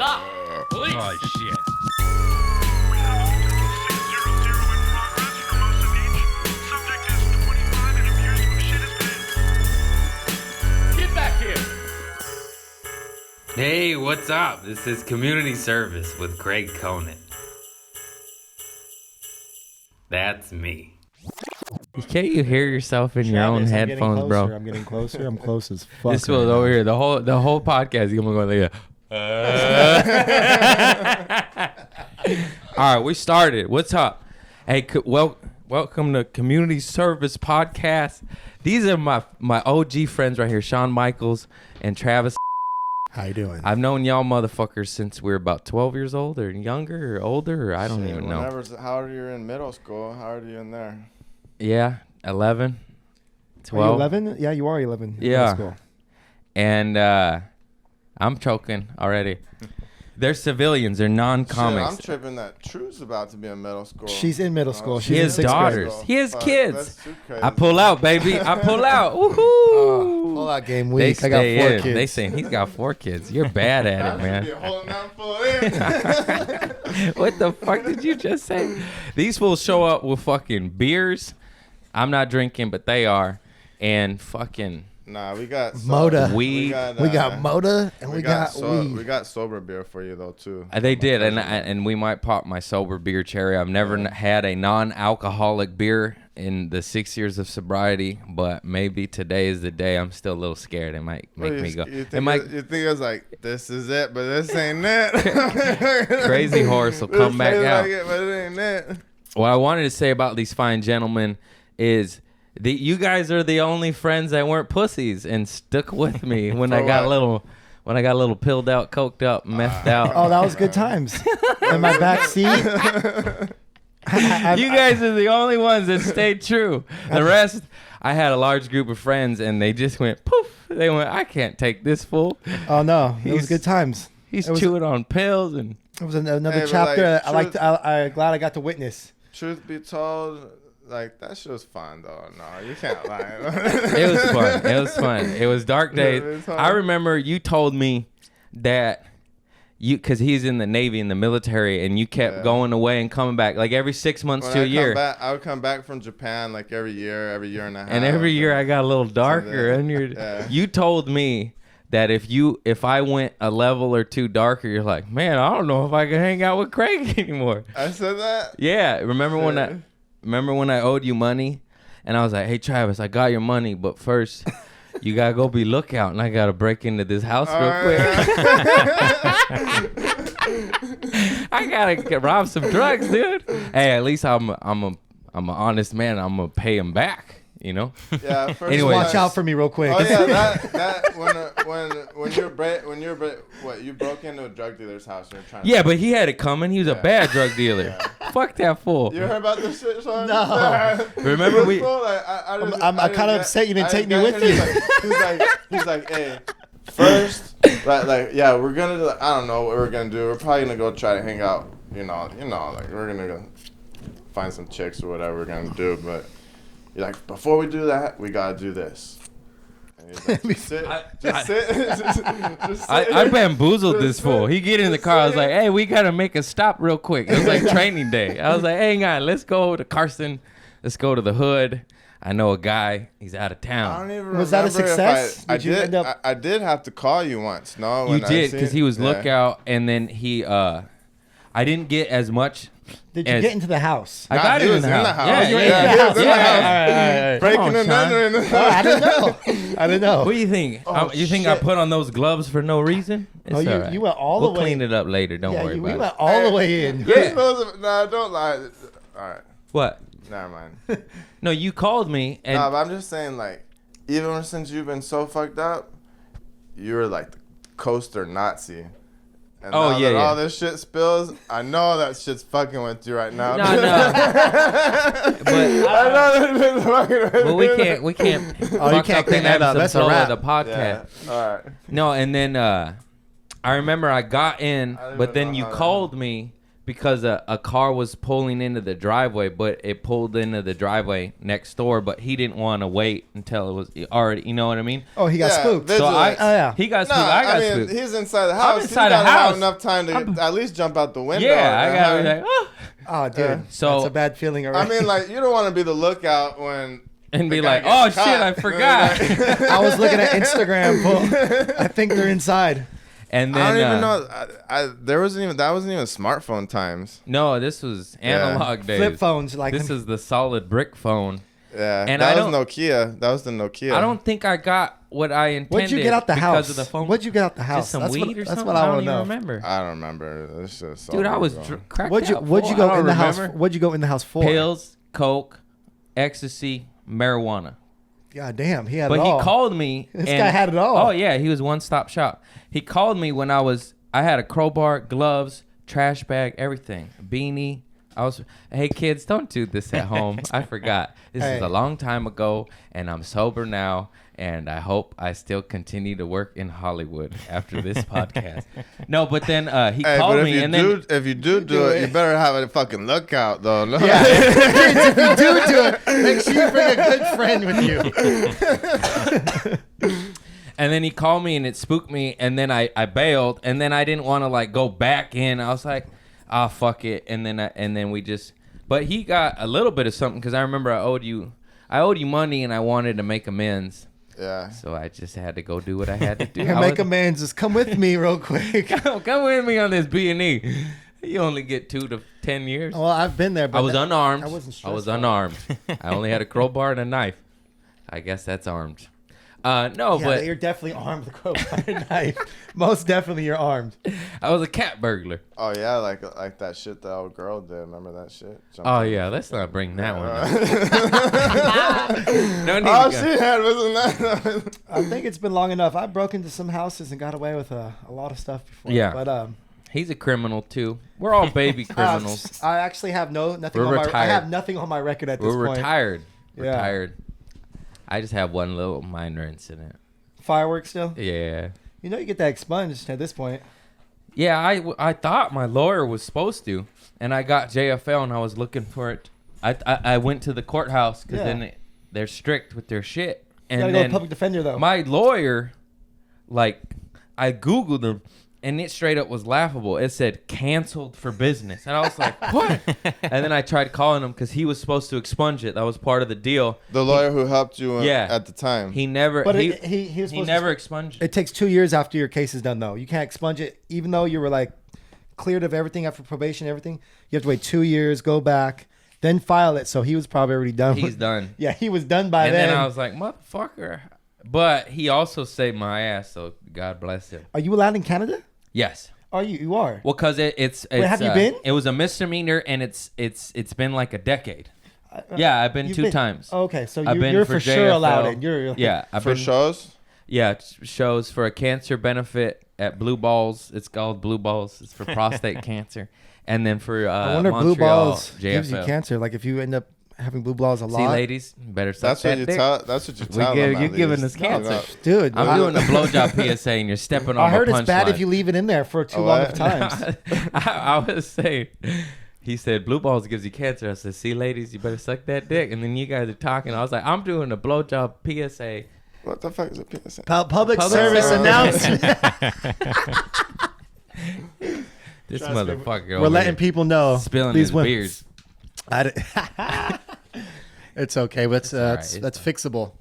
Stop! Police! Oh, shit. We have a multiple 600 in progress for most of each. Subject is 25 and appears to have shit his pants. Get back here! Hey, what's up? This is Community Service with Greg Conant. That's me. Can't you hear yourself in your own headphones, bro? I'm getting closer. I'm close as fuck. This was over here. The whole podcast is gonna go like All right, we started. What's up? Hey, welcome to Community Service Podcast. These are my OG friends right here, Shawn Michaels and Travis. How you doing? I've known y'all motherfuckers since we were about 12 years old or younger or older, or I don't even know. How old are you in middle school? How old are you in there? Yeah, 11, 12. Are you 11? Yeah, you are 11. Yeah. Cool. And I'm choking already. They're civilians. They're non-comics. Shit, I'm tripping that True's about to be in middle school. She's in middle school. He She's in has sixth grade. daughters. He has kids. That's too crazy. I pull out, baby. I pull out. Woohoo! Pull out game They week. I got stay 4 in. kids. They saying he's got 4 kids. You're bad at it, man. You're holding down full in. What the fuck did you just say? These fools show up with fucking beers. I'm not drinking, but they are. And fucking Nah, we got Moda. weed. we got Moda and we got weed. We got sober beer for you though too. They did, and we might pop my sober beer cherry. I've never had a non-alcoholic beer in the 6 years of sobriety, but maybe today is the day. I'm still a little scared. It might make me go. You think it's like this is it, but this ain't it. Crazy horse will come back This out. like it, but it ain't it. What I wanted to say about these fine gentlemen is you guys are the only friends that weren't pussies and stuck with me when I got a little pilled out, coked up, methed out. Oh, that was good times. In my back seat. You guys are the only ones that stayed true. The rest, I had a large group of friends, and they just went poof. They went, I can't take this fool. Oh no, it was good times. He's chewing on pills, and It was another Hey, but, chapter. like, I'm glad I got to witness. Truth be told, like that shit was fun though. No, you can't lie. it was fun. It was fun. It was dark days. it was fun. I remember you told me that because he's in the Navy, in the military, and you kept going away and coming back like every 6 months to a year. I would come back from Japan like every year and a half. And every year I got a little darker. And Yeah. you told me that if I went a level or 2 darker, you're like, man, I don't know if I can hang out with Craig anymore. I said that. Yeah, remember when I owed you money, and I was like, hey Travis, I got your money, but first you gotta go be lookout, and I gotta break into this house real quick. I gotta rob some drugs, dude. Hey, at least I'm an honest man. I'm gonna pay him back. You know. Yeah. First Anyway, Watch out for me real quick. Oh yeah, that when you broke into a drug dealer's house and you're trying. Yeah, but he had it coming. He was a bad drug dealer. Fuck that fool. You heard about this shit, Sean? No. Remember we. I'm kind of upset you didn't take me with you. He's like, hey, first, yeah, we're gonna do. I don't know what we're gonna do. We're probably gonna go try to hang out. You know, like we're gonna go find some chicks or whatever we're gonna do, but. You're like, before we do that, we gotta do this. And he's like, just sit. Just sit. I bamboozled this fool. He get in the car. I was like, hey, we got to make a stop real quick. It was like training day. I was like, hey, hang on. Let's go to Carson. Let's go to the hood. I know a guy. He's out of I town. don't even Was that a remember if success? I Did you did. end up- I did have to call you once. No, You when I did seen- because he was yeah. lookout. And then he, I didn't get as much. Did you get into the house? I Nah, got he it in was the in house. the house. Yeah, You were yeah, in the house. in the yeah. house. All right. Breaking Come on, and Sean. entering. Oh, I didn't know. I didn't know. What do you think? Oh, You think I shit. put on those gloves for no reason? It's Oh, you- all right. you went all we'll the way- clean it up later. Don't worry we about went it. all the way in. Yeah. Nah, don't lie. All right, What? never mind. No, you called me and Nah, but I'm just saying, like, even since you've been so fucked up, you were like the coaster Nazi. And Oh, now yeah, that yeah. all this shit spills, I know that shit's fucking with you right now. No, no. I know that shit's fucking with Well, we you. can't. Oh, you can't clean that up. That's a flow wrap. of the podcast. Yeah. All right. No, and then I remember I got in, I don't but even then know you how that called me because a car was pulling into the driveway, but it pulled into the driveway next door, but he didn't want to wait until it was already, you know what I mean? Oh, he got Yeah, spooked. vigilance. So I, Oh, yeah. he got No, spooked. I got mean, spooked. he's inside the house. inside He's the gotta have house. enough time to at least jump out the window. Yeah, I gotta be and like, oh. Oh, dude. Yeah. So- that's a bad feeling I already. mean, like, you don't want to be the lookout when. And be the guy like, oh gets shit, caught. I forgot. I was looking at Instagram. Fool. I think they're inside. And I then don't even know. That wasn't even smartphone times. No, this was analog days. Flip phones. Like This is the solid brick phone. Yeah, And that I was Nokia. That was the Nokia. I don't think I got what I intended. What'd you get out the because house? of the phone. What'd you get out the house? Just some that's weed what, or that's something. what I don't want to even know. remember. I don't remember. This shit so Dude, I long was ago. cracked What'd you out, What'd you fool. I go don't in the house? remember. What'd you go in the house for? Pills, coke, ecstasy, marijuana. God damn, he had But it all. he called me. This and- guy had it all. Oh yeah, he was one stop shop. He called me when I had a crowbar, gloves, trash bag, everything, beanie. Hey kids, don't do this at home. I forgot. This is Hey. a long time ago, and I'm sober now, and I hope I still continue to work in Hollywood after this podcast. No, but then he Hey, called but me, if and you then if you do it, you better have a fucking lookout though. No? Yeah. If you do it, make sure you bring a good friend with you. And then he called me and it spooked me, and then I bailed, and then I didn't want to like go back in. I was like, ah, fuck it, and then we just. But he got a little bit of something because I remember I owed you money, and I wanted to make amends, Yeah. so I just had to go do what I had to do. Here, make amends. Just come with me real quick. Come with me on this B&E. You only get 2 to 10 years. Well, I've been there, but I was unarmed. I wasn't I was stressful. unarmed. I only had a crowbar and a knife. I guess that's armed. No, Yeah, but you're definitely armed with a crowbar and knife. Most definitely, you're armed. I was a cat burglar. Oh yeah, like that shit that old girl did. Remember that shit? Oh yeah, let's not bring that one up. No need All to she go. had wasn't that. I think it's been long enough. I broke into some houses and got away with a lot of stuff before. Yeah. But He's a criminal too. We're all baby criminals. I actually have nothing We're on my. I retired. have nothing on my record at this We're point. retired. Yeah. Retired. I just have one little minor incident. Fireworks still. Yeah. You know you get that expunged at this point. Yeah, I thought my lawyer was supposed to, and I got JFL, and I was looking for it. I went to the courthouse because Yeah. then they're strict with their shit. You And gotta go then to public defender though. my lawyer, like, I Googled him, and it straight up was laughable. It said canceled for business. And I was like, what? And then I tried calling him because he was supposed to expunge it. That was part of the deal. The lawyer who helped you Yeah. at the time. He never, but he he was supposed never to, expunged it. It takes 2 years after your case is done though. You can't expunge it, even though you were like cleared of everything after probation, everything. You have to wait 2 years, go back, then file it. So he was probably already done. He's done. Yeah, he was done by And then. then I was like, motherfucker. But he also saved my ass, so God bless him. Are you allowed in Canada? Yes. Are you? You are. Well, because it's Wait, have you been? It was a misdemeanor, and it's been like a decade. Yeah, I've been You've 2 times. Okay, so I've been you're for sure JFL. allowed in. You're Yeah, I've For been shows? Yeah, it shows for a cancer benefit at Blue Balls. It's called Blue Balls. It's for prostate cancer. And then for I wonder if Montreal, blue balls JFL. gives you cancer. Like if you end up having blue balls a lot. See, ladies, better suck That's that what you dick. tell. That's what you tell them. you're at giving least. us cancer. Dude, I'm doing a blowjob PSA, and you're stepping on I heard my it's bad punchline. if you leave it in there for too Oh, long what? of times. I was saying, he said, blue balls gives you cancer. I said, see, ladies, you better suck that dick. And then you guys are talking. I was like, I'm doing a blowjob PSA. What the fuck is a PSA? Public Public service service. announcement. This Trust me, motherfucker We're over letting here people know spilling these his women- beers. It's okay, but It's all right, it's that's fixable.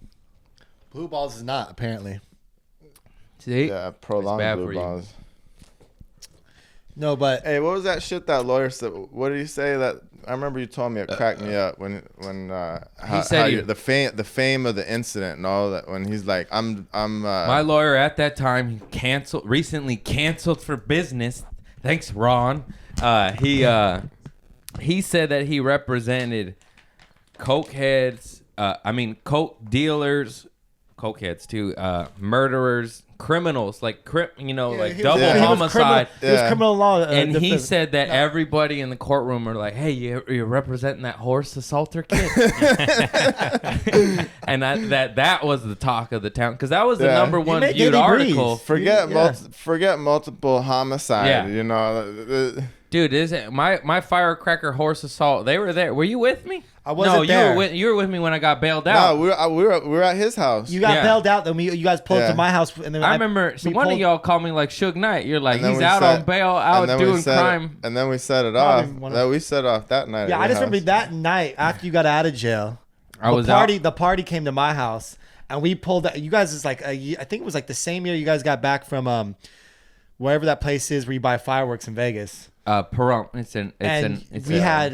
Blue balls is not apparently. See? Yeah, prolonged bad blue for you. balls. No, but Hey, what was that shit that lawyer said? What did he say? That I remember you told me it cracked me up when how, said how he- you- the fame of the incident and all that when he's like My lawyer at that time recently canceled for business. Thanks, Ron. He said that he represented coke heads. Coke dealers, coke heads too. Murderers, criminals, like like he double was- he was homicide. He was Yeah. criminal law. And he defense. said that everybody in the courtroom are like, "Hey, you're representing that horse assaulter kid," and that was the talk of the town because that was the Yeah. number You one make viewed Eddie article. breathe. forget Yeah. forget multiple homicide. Yeah. You know, Dude, is it my firecracker horse assault? They were there. Were you with me? I wasn't no, there. You were with me when I got bailed out. No, we were at his house. You got Yeah. bailed out. Then you guys pulled up Yeah. to my house, and then I remember we one of pulled- y'all called me like Suge Knight. You're like, And then he's we out set- on bail, and out then we doing set it- crime. and then we set it Probably off. one of- That we set off that night. Yeah, at I your just remember house. that night after you got out of jail. I was The party came to my house, and we pulled. You guys is like I think it was like the same year you guys got back from wherever that place is where you buy fireworks in Vegas. Pahrump.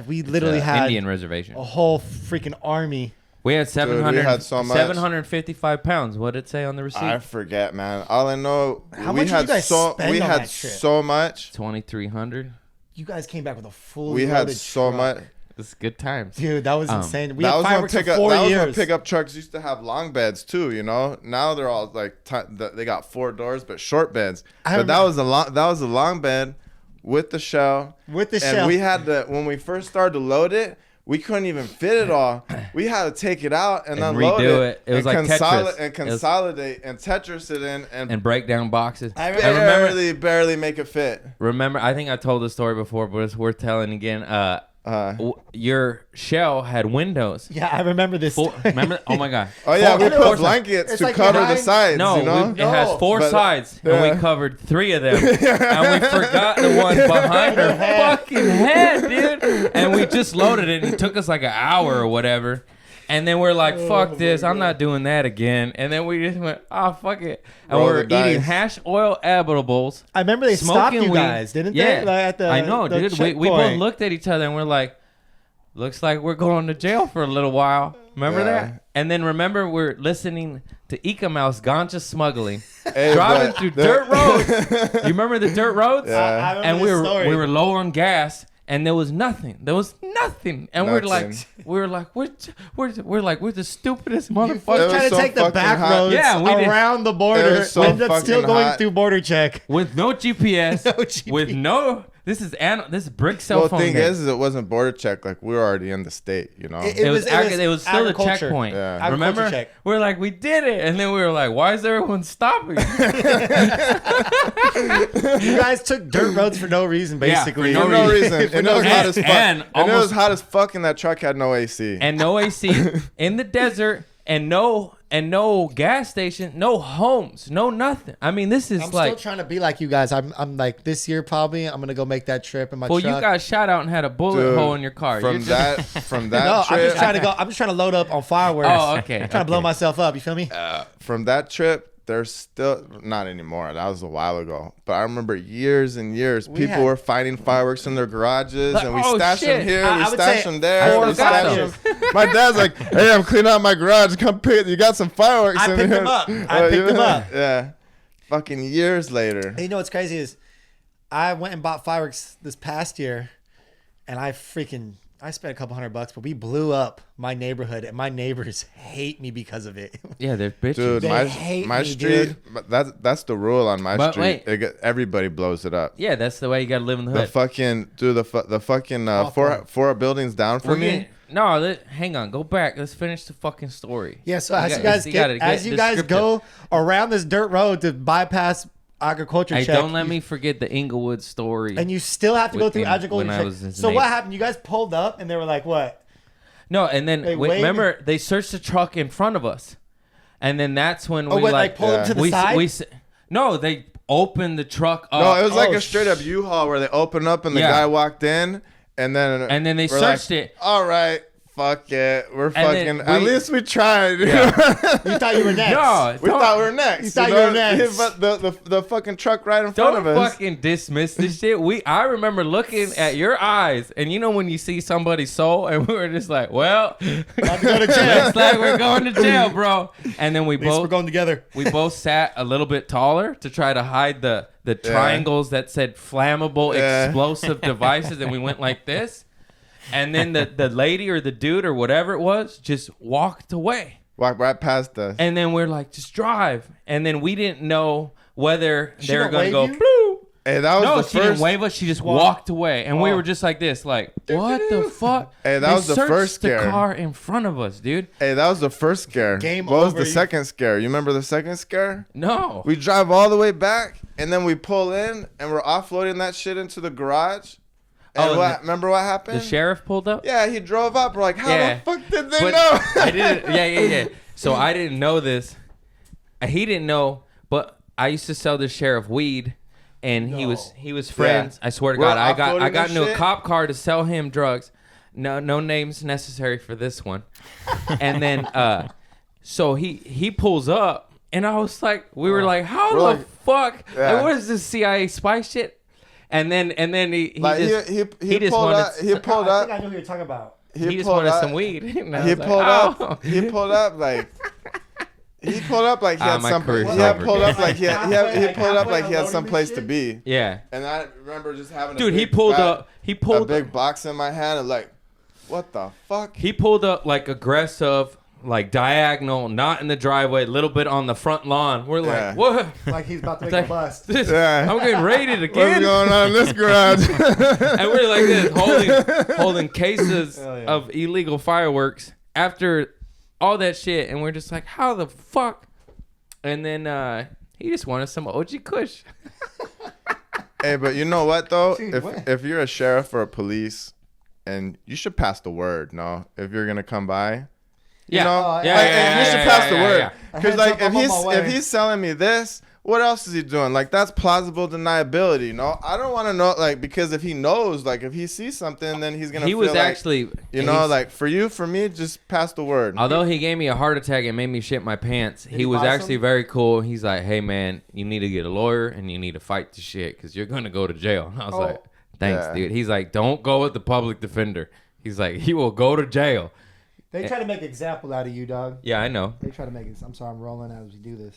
We literally had Indian reservation. a whole freaking army. We had we 700, had so much. 755 pounds. What did it say on the receipt? I forget, man. All I know, How we much did had you guys so spend we on had that trip? so much. 2,300. You guys came back with a full. We had loaded so truck. much. It's good times. Dude, that was insane. We That had was when fireworks for pickup. 4 That was when years. pickup trucks used to have long beds too. You know, now they're all like they got 4 doors but short beds. But that was a long bed with the shell. With the and shell. we had to when we first started to load it. We couldn't even fit it all. We had to take it out and And unload redo it. it. It was and like Tetris. And It was- consolidate and Tetris it in And break down boxes. I And remember, barely make it fit. I think I told the story before, but it's worth telling again. Your shell had windows. Yeah, I remember this. story. Remember? Oh my god. Oh yeah, Four- we and it put was- blankets it's to like cover the behind- sides. No, you know? it has 4 But- sides, and yeah. we covered 3 of them, and we forgot the one behind her fucking head, dude. And we just loaded it, and it took us like an hour or whatever. And then we're like, fuck this, I'm not doing that again. And then we just went, oh, fuck it. And Roll we're the eating dice. hash oil edibles. I remember they stopped you weed. guys, didn't Yeah. they? Like at the, I know, the dude. We both checkpoint. looked at each other and we're like, looks like we're going to jail for a little while. Remember Yeah. that? And then remember we're listening to Ika Mouse ganja smuggling, Hey, driving but through the- dirt roads. You remember the dirt roads? Yeah. I remember And this story. we were low on gas. And there was nothing. And we're like, Nothing. we're like, we're the stupidest You was It motherfuckers was trying to so take the fucking back hot. roads Yeah, we did. around the border. It was so ended up still fucking going hot. through border check. with no GPS, No GPS. with no. This is brick cell Well, phone. thing day. is it wasn't border check. Like we were already in the state. You know. It It was still the agriculture. checkpoint. Yeah. Agriculture Remember? check. We're like, we did it, and then we were like, why is everyone stopping? You guys took dirt roads for no reason, Yeah, basically. for For no reason. For And no it was hot as reason. fuck. And And it was almost- hot as fuck, and that truck had no AC. And no AC in the desert, and no gas station, no homes, no nothing. I mean, this is I'm like, still trying to be like you guys. I'm like this year probably. I'm gonna go make that trip in my well, truck. you got shot out and had a bullet Dude, hole in your car. From You're just- that no, I'm trip. just trying to go. I'm just trying to load up on fireworks. Oh, okay. I'm trying to blow myself up. You feel me? From that trip, there's still not anymore. That was a while ago. But I remember years and years, people had- were finding fireworks in their garages, Like, and we oh, stashed shit. them here, I we would stashed say them there, 4 we or 5 stashed them. My dad's like, "Hey, I'm cleaning out my garage. Come pick. You got some fireworks I in picked here." them up. I picked them up. Yeah. Fucking years later. And you know what's crazy is, I went and bought fireworks this past year, and I spent a couple $100, but we blew up my neighborhood, and my neighbors hate me because of it. yeah, they're bitches. Dude, They my hate my me, street. dude. But that's the rule on my But street. wait. Everybody blows it up. Yeah, that's the way you gotta live in the The hood. fucking dude, the fucking Awful. four buildings down We're from me. getting- hang on, go back. Let's finish the fucking story. Yeah, so as you gotta guys get guys descriptive. go around this dirt road to bypass agriculture Hey, check, don't let me forget the Inglewood story. and you still have to go With through him agriculture when I check. was his So neighbor. what happened? You guys pulled up, and they were like, "What?" No, and then They wait, waved? remember they searched the truck in front of us, and then that's when Oh, we what, like pull them to the we side? no, they opened the truck up. No, it was like Oh, a straight up U-Haul where they opened up and the Yeah. guy walked in, and then they we're searched like, it. All right, fuck it, we're then fucking. At we- least we tried. You thought you were next. No, We don't- thought we were next. You thought you were next. But the fucking truck right in front Don't of us. fucking dismiss this shit. I remember looking at your eyes, and you know when you see somebody's soul, and we were just like, well, About to go to jail. looks like we're going to jail, bro. And then we At least we're both going together. we both sat a little bit taller to try to hide the triangles that said flammable Yeah. explosive devices, and we went like this. And then the lady or the dude or whatever it was just walked away. Walked right past us. And then we're like, just drive. And then we didn't know whether She they were don't going to go, wave blue. Hey, that was No, the she didn't first. wave us. She just walked away. And we were just like this, like, what the fuck? Hey, that They was the searched first the scare. car in front of us, dude. Hey, that was the first scare. Game what was over, the you- second scare? You remember the second scare? No. We drive all the way back, and then we pull in, and we're offloading that shit into the garage. And Oh, what? Remember what happened? The sheriff pulled up. Yeah, he drove up. We're like, how Yeah. the fuck did they But know? I didn't. Yeah. So I didn't know this. He didn't know, but I used to sell the sheriff weed, and he was friends. I swear to We're God, I offloading got this into a shit? cop car to sell him drugs. No names necessary for this one. And then so he pulls up, and I was like, we were like, how We're the like- fuck? Yeah. Like, what is this CIA spy shit? And then he Like just he just pulled wanted up. He pulled I think I up. know who you're talking about. he just pulled wanted up- some weed. And I He was like, pulled "Oh." up. He pulled up like. He pulled up like he had my some. career's He had over, pulled dude. up like he pulled up like he had some place to be. Yeah. And I remember just having. Dude, a he big pulled bag- up. He a pulled big box in my hand and like, what the fuck? He pulled up like aggressive, like diagonal, not in the driveway, a little bit on the front lawn. We're like, Yeah. what? Like he's about to make Like, a bust. Yeah. I'm getting raided What's again. going on in this garage? And we're like this, holding cases Hell yeah. of illegal fireworks after all that shit. And we're just like, how the fuck? And then he just wanted some OG Kush. Hey, but you know what though? Dude, what? If you're a sheriff or a police, and you should pass the word, no? If you're gonna come by, you know, Oh, like, yeah, and you should pass the word. yeah. Because A like heads up, I'm on my if way. he's selling me this, what else is he doing? Like that's plausible deniability. No, I don't want to know. Like because if he knows, like if he sees something, then he's gonna. He feel was like, actually, you know, like for me, just pass the word. although he gave me a heart attack and made me shit my pants, he he was buy actually some? very cool. He's like, hey, man, you need to get a lawyer and you need to fight the shit because you're going to go to jail. I was Oh. like, thanks, Yeah. dude. He's like, don't go with the public defender. He's like, he will go to jail. They try to make an example out of you, dog. Yeah, I know. They try to make it. I'm sorry, I'm rolling as we do this.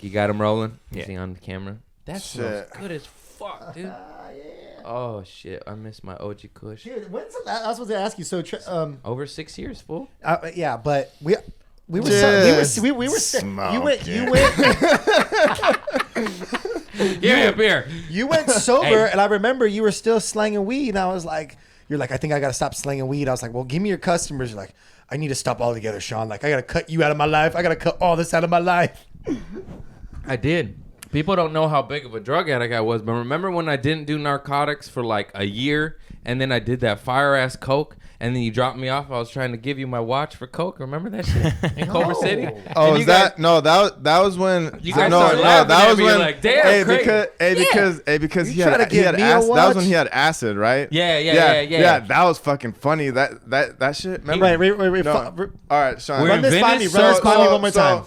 You got him rolling? Is Yeah. he on the camera? That smells Shit. good as fuck, dude. Yeah. Oh, shit. I miss my OG Kush. Dude, when's the last? I was supposed to ask you. So, Over 6 years, fool. yeah, but we were Just we were you went Give me a beer. you went sober, Hey. and I remember you were still slanging weed, and I was like, you're like, I think I gotta stop slanging weed. I was like, well, give me your customers. You're like, I need to stop altogether, Sean. Like, I gotta cut you out of my life. I gotta cut all this out of my life. I did. People don't know how big of a drug addict I was, but remember when I didn't do narcotics for like a year, and then I did that fire ass coke, and then you dropped me off. I was trying to give you my watch for coke. Remember that shit in Culver No. City? Oh, And is you guys- that no? That was when You guys no, started laughing that at was me, when like, damn, Craig. because he You trying had to he give had me a acid. That was when watch? he had acid, right? Yeah. That was fucking funny. That shit. Remember? Wait. No. All right, Sean. We're Run in this by me. Venice, Run this by me So- one more time.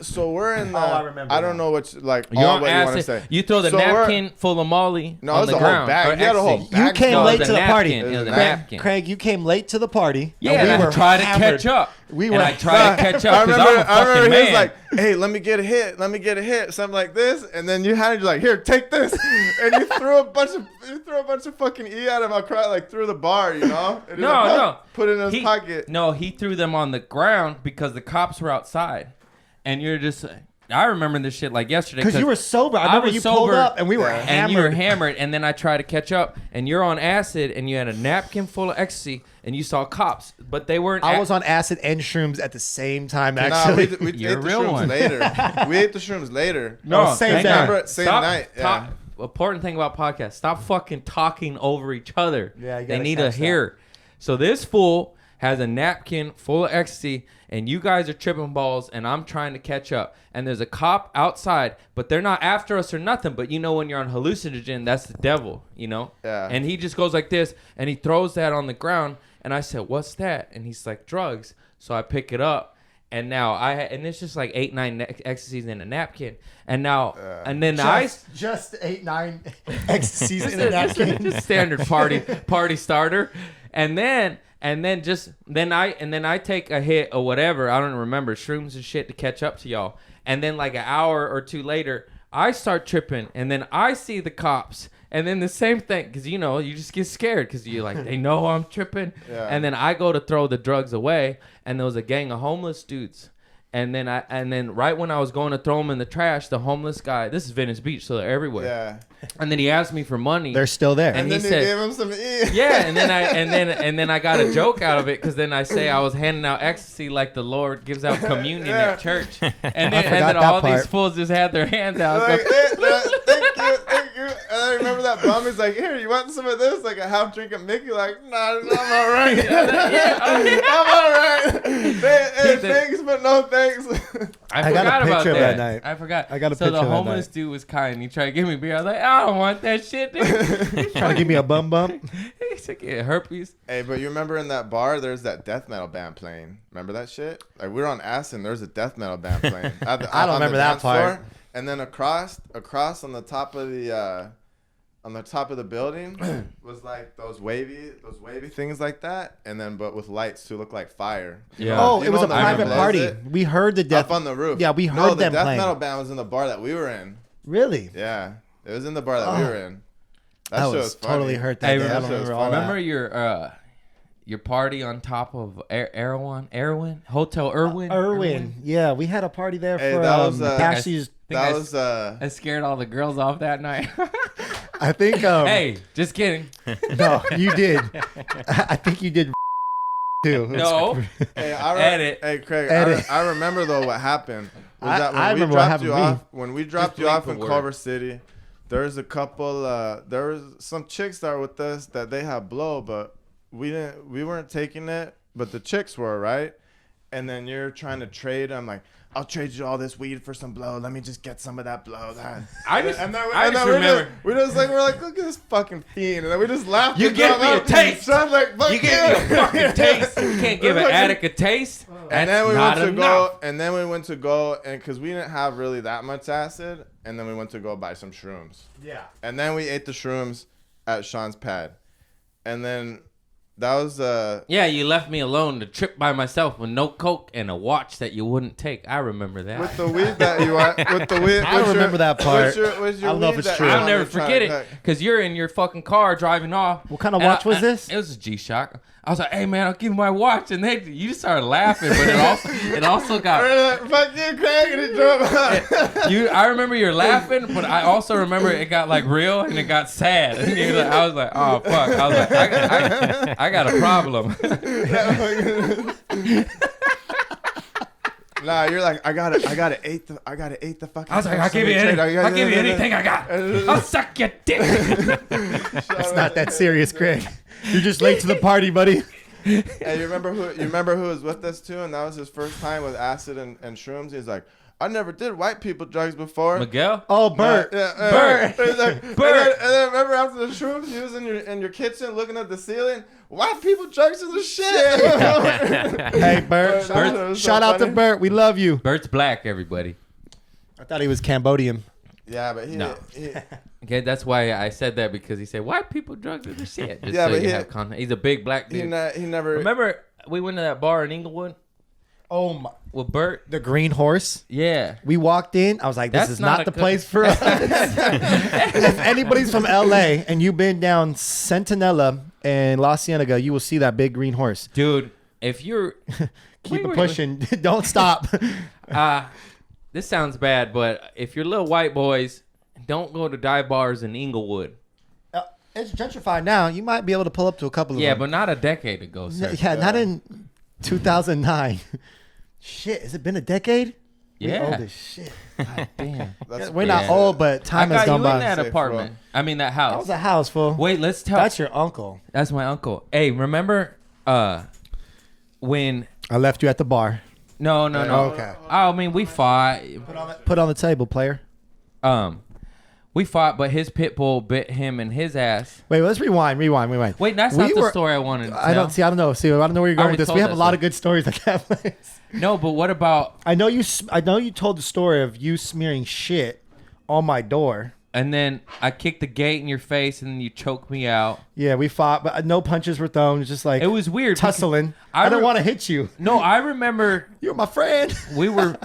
So we're in the. I remember I don't now. know what like You're all on what you want to acid. say. You throw the So we're- napkin full of Molly No, it on was the a whole ground. bag. Or You had a whole ecstasy. bag. You came No, it late was to a the party. napkin. It was a Craig- napkin. Craig, you came late to the party. Yeah, and and I tried to hammered. catch up. We and were I tried to catch up because I'm a I fucking remember he was man. like, "Hey, let me get a hit, something like this," and then you had it like, "Here, take this," and you threw a bunch of fucking E at him. I cried like through the bar, you know? And he was like, No. put it in his He- pocket. No, he threw them on the ground because the cops were outside. And you're just, I remember this shit like yesterday. Because you were sober. I remember was you pulled sober, up and we were Yeah. hammered. and you were hammered, and then I tried to catch up, and you're on acid, and you had a napkin full of ecstasy, and you saw cops, but they weren't. I was on acid and shrooms at the same time, Nah, actually. we You're ate a the real shrooms one. later. We ate the shrooms later. No, Oh, same thank day. God. Remember, same Stop- night, yeah. talk- important thing about podcasts: stop fucking talking over each other. Yeah, you they gotta need to catch that. hear. So this fool has a napkin full of ecstasy, and you guys are tripping balls, and I'm trying to catch up. And there's a cop outside, but they're not after us or nothing. But you know when you're on hallucinogen, that's the devil, you know? Yeah. And he just goes like this, and he throws that on the ground. And I said, "What's that?" And he's like, "Drugs." So I pick it up, and now and it's just like 8-9 ecstasies in a napkin. And now, and then just 8-9 ecstasies in a napkin. just standard party starter. And then I take a hit or whatever. I don't remember, shrooms and shit to catch up to y'all. And then like an hour or two later, I start tripping, and then I see the cops, and then the same thing, because you know you just get scared because you're like, they know I'm tripping. Yeah. And then I go to throw the drugs away, and there was a gang of homeless dudes. And then right when I was going to throw them in the trash, the homeless guy, this is Venice Beach, so they're everywhere. Yeah. And then he asked me for money. They're still there. And And he then said- you gave him some E. Yeah, and then I got a joke out of it because then I say I was handing out ecstasy like the Lord gives out communion Yeah. at church, and then forgot that all part. these fools just had their hands out. Like, So- thank you. And I remember that bum. He's like, here, you want some of this? Like a half drink of Mickey. Like, nah, I'm all right. I'm all right. Hey, thanks, but no thanks. I got a forgot about picture of that. that night. I forgot. I got a so picture the of that homeless night. dude was kind. He tried to give me beer. I was like, I don't want that shit, dude. Trying to give me a bum bump. He said, "Get herpes." Hey, but you remember in that bar, there's that death metal band playing. Remember that shit? Like we were on Aston, there's a death metal band playing. I don't on the remember that dance part. floor. And then across on the top of the building was like those wavy things like that, and then but with lights to look like fire. Yeah. Oh, You it was know a the private blaze party. it? We heard the death. Up on the roof. Yeah, we No, heard the them death playing. metal band was in the bar that we were in. Really? Yeah, it was in the bar that we were in. That I shit was was funny. totally hurt that Hey, day. I remember- don't remember all Remember that. your party on top of Erwin Hotel Irwin? Irwin. Yeah, we had a party there Hey, for that was, Cassie's. That was I scared all the girls off that night. I think. Hey, just kidding. No, you did. I think you did too. No. Hey, Edit. Hey, Craig, Edit. I remember though what happened. Was I- that when I we remember what dropped happened you to me. off? When we dropped you bleep off the in word. Culver City, there was a couple. There was some chicks that were with us that they had blow, but we didn't. We weren't taking it, but the chicks were, right? And then you're trying to trade. I'm like, I'll trade you all this weed for some blow. Let me just get some of that blow. I just Remember. We're like, look at this fucking fiend. And then we just laughed. You and give drove me a out. taste. So I'm like, fuck You give me a fucking taste. You can't give an addict a taste. And then we That's went to not enough. go, and then we went to go, and because we didn't have really that much acid, and then we went to go buy some shrooms. Yeah. And then we ate the shrooms at Sean's pad. And then that was, Yeah, you left me alone to trip by myself with no coke and a watch that you wouldn't take. I remember that. with the weed that you want, with the weed. I remember that part. What's your I don't know if weed it's that true. you I'll wanted never to try forget to it cook? because you're in your fucking car driving off. What kind of And watch was this? It was a G-Shock. I was like, "Hey man, I'll give you my watch," and you just started laughing, but it also got Fuck you, Craig, and he drove out. I remember you're laughing, but I also remember it got like real and it got sad. And I was like, "Oh fuck!" I was like, "I got a problem." Nah, you're like, I gotta eat the fucking. I was like, "I'll give you anything I got. I'll suck your dick." It's not that serious, Craig. You're just late to the party, buddy. Hey, you remember who was with us too, and that was his first time with acid and shrooms. He's like, I never did white people drugs before. Miguel. Oh, Bert. Bert. He's like, Bert. And then remember after the shrooms, he was in your kitchen looking at the ceiling. White people drugs is the shit. Hey, Bert. Shout out to Bert. We love you. Bert's black, everybody. I thought he was Cambodian. Yeah, but No. Okay, that's why I said that because he said white people drugs are the shit. Just Yeah, so but you he- have context. He's a big black he dude. never. Remember we went to that bar in Inglewood Oh, my. with Bert? The Green Horse. Yeah. We walked in. I was like, this That's is not not a the good- place for us. If anybody's from LA and you've been down Centinela and La Cienega, you will see that big green horse. Dude, if you're Keep Wait, it pushing. Don't stop. this sounds bad, but if you're little white boys, don't go to dive bars in Inglewood. It's gentrified now. You might be able to pull up to a couple of Yeah, them. but not a decade ago, sir. Yeah, not in 2009. Shit, has it been a decade? Yeah. We're old as shit. Damn. That's We're not crazy. old, but I time has got gone you in by. that Safe apartment. room. I mean that That house. was a house full. Wait, let's tell. That's your uncle. That's my uncle. Hey, remember when? I left you at the bar. No. Okay. I mean, we fought. Put on the table, player. We fought, but his pit bull bit him in his ass. Wait, let's rewind. Wait, that's We not the were- story I wanted to tell. I don't know. See, I don't know where you're going already with this. told We have that a lot story. of good stories at that place. No, but what about? I know you told the story of you smearing shit on my door. And then I kicked the gate in your face, and then you choked me out. Yeah, we fought, but no punches were thrown. It was just like It was weird. because- tussling. I I don't re- want to hit you. No, I remember You're my friend. we were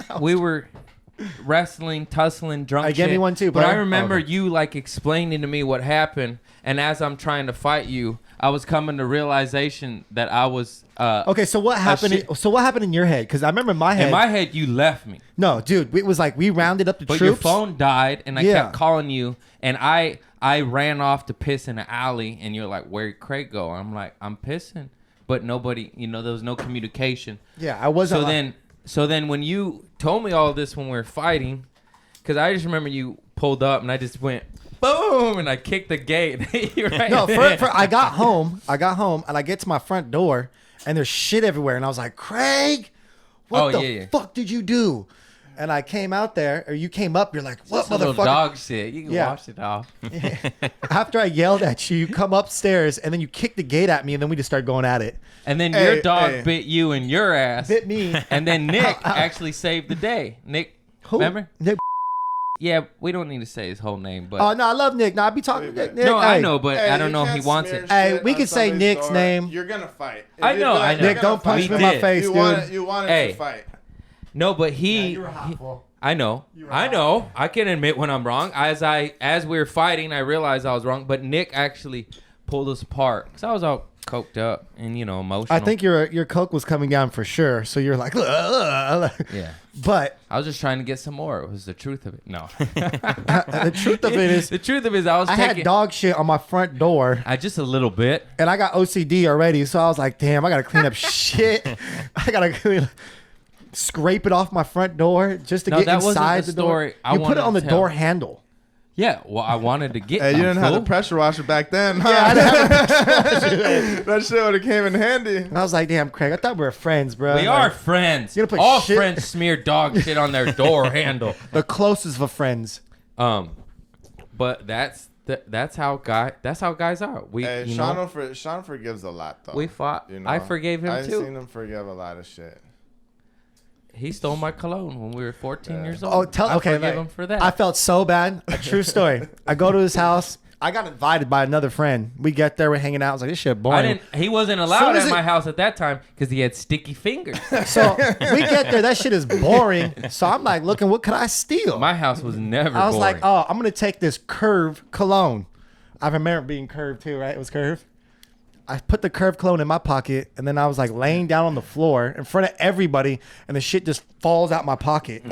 wrestling, tussling, drunk. I gave shit. me one too, But I player. remember Okay. you like explaining to me what happened, and as I'm trying to fight you, I was coming to realization that I was. Okay, so what happened? shit. So what happened in your head? Because I remember in my head. In my head, you left me, no, dude, it was like we rounded up the but troops. your phone died, and I Yeah. kept calling you, and I ran off to piss in an alley, and you're like, "Where'd Craig go?" I'm like, "I'm pissing," but nobody, there was no communication. Yeah, I wasn't. So then when you told me all this when we were fighting, because I just remember you pulled up and I just went, boom, and I kicked the gate. You're right No, there. I got home, and I get to my front door, and there's shit everywhere, and I was like, Craig, what the fuck did you do? And I came out there, or you came up, you're like, what, Just a little motherfucker? dog shit. You can Yeah. wash it off. After I yelled at you come upstairs, and then you kicked the gate at me, and then we just started going at it. And then Hey, your dog hey. bit you in your ass. Bit me. And then Nick actually saved the day. Nick, Who? remember? Nick. Yeah, we don't need to say his whole name, but Oh, no, I love Nick. No, I be talking to Nick. no, hey. I know, but Hey, I don't you know if he can't wants smear it. Hey, shit we on can say somebody's Nick's door. name. You're gonna fight. If I you know, do that, I know. you're Nick, gonna don't punch fight. me in We my did. face, You dude. wanted Hey. to fight. No, but he. You were hot, he- fool. I know. were I hot. know. I can admit when I'm wrong. As we were fighting, I realized I was wrong. But Nick actually pulled us apart because I was all coked up and emotional. I think your coke was coming down for sure. So you're like, Yeah. But I was just trying to get some more. It was the truth of it. No. the truth of it is, The truth of it is I was I taking. had dog shit on my front door, Just a little bit. and I got OCD already. So I was like, damn, I gotta clean up shit. I gotta scrape it off my front door just to No, get that wasn't inside the the door. story I You put it wanted on the to tell. door handle. Yeah. Well, I wanted to get. Hey, you didn't have the fool. pressure washer back then. Huh? Yeah, I didn't have That shit would have came in handy. And I was like, damn, Craig, I thought we were friends, bro. We Like, are friends. You gonna put All shit- friends smear dog shit on their door handle. the closest of friends. But that's how guys are. We Hey, you Sean, know, Sean forgives a lot though. we fought. You know? I forgave him I've too. seen him forgive a lot of shit. He stole my cologne when we were 14 years old. Oh, I okay. forgive like, him for that. I felt so bad. A true story. I go to his house. I got invited by another friend. We get there, we're hanging out. I was like, this shit boring. He wasn't allowed as at it- my house at that time because he had sticky fingers. So we get there, that shit is boring. So I'm like, looking, what could I steal? My house was never. I was boring. like, oh, I'm gonna take this Curve cologne. I remember it being Curve too, right? It was Curve. I put the Curve cologne in my pocket, and then I was like laying down on the floor in front of everybody, and the shit just falls out my pocket.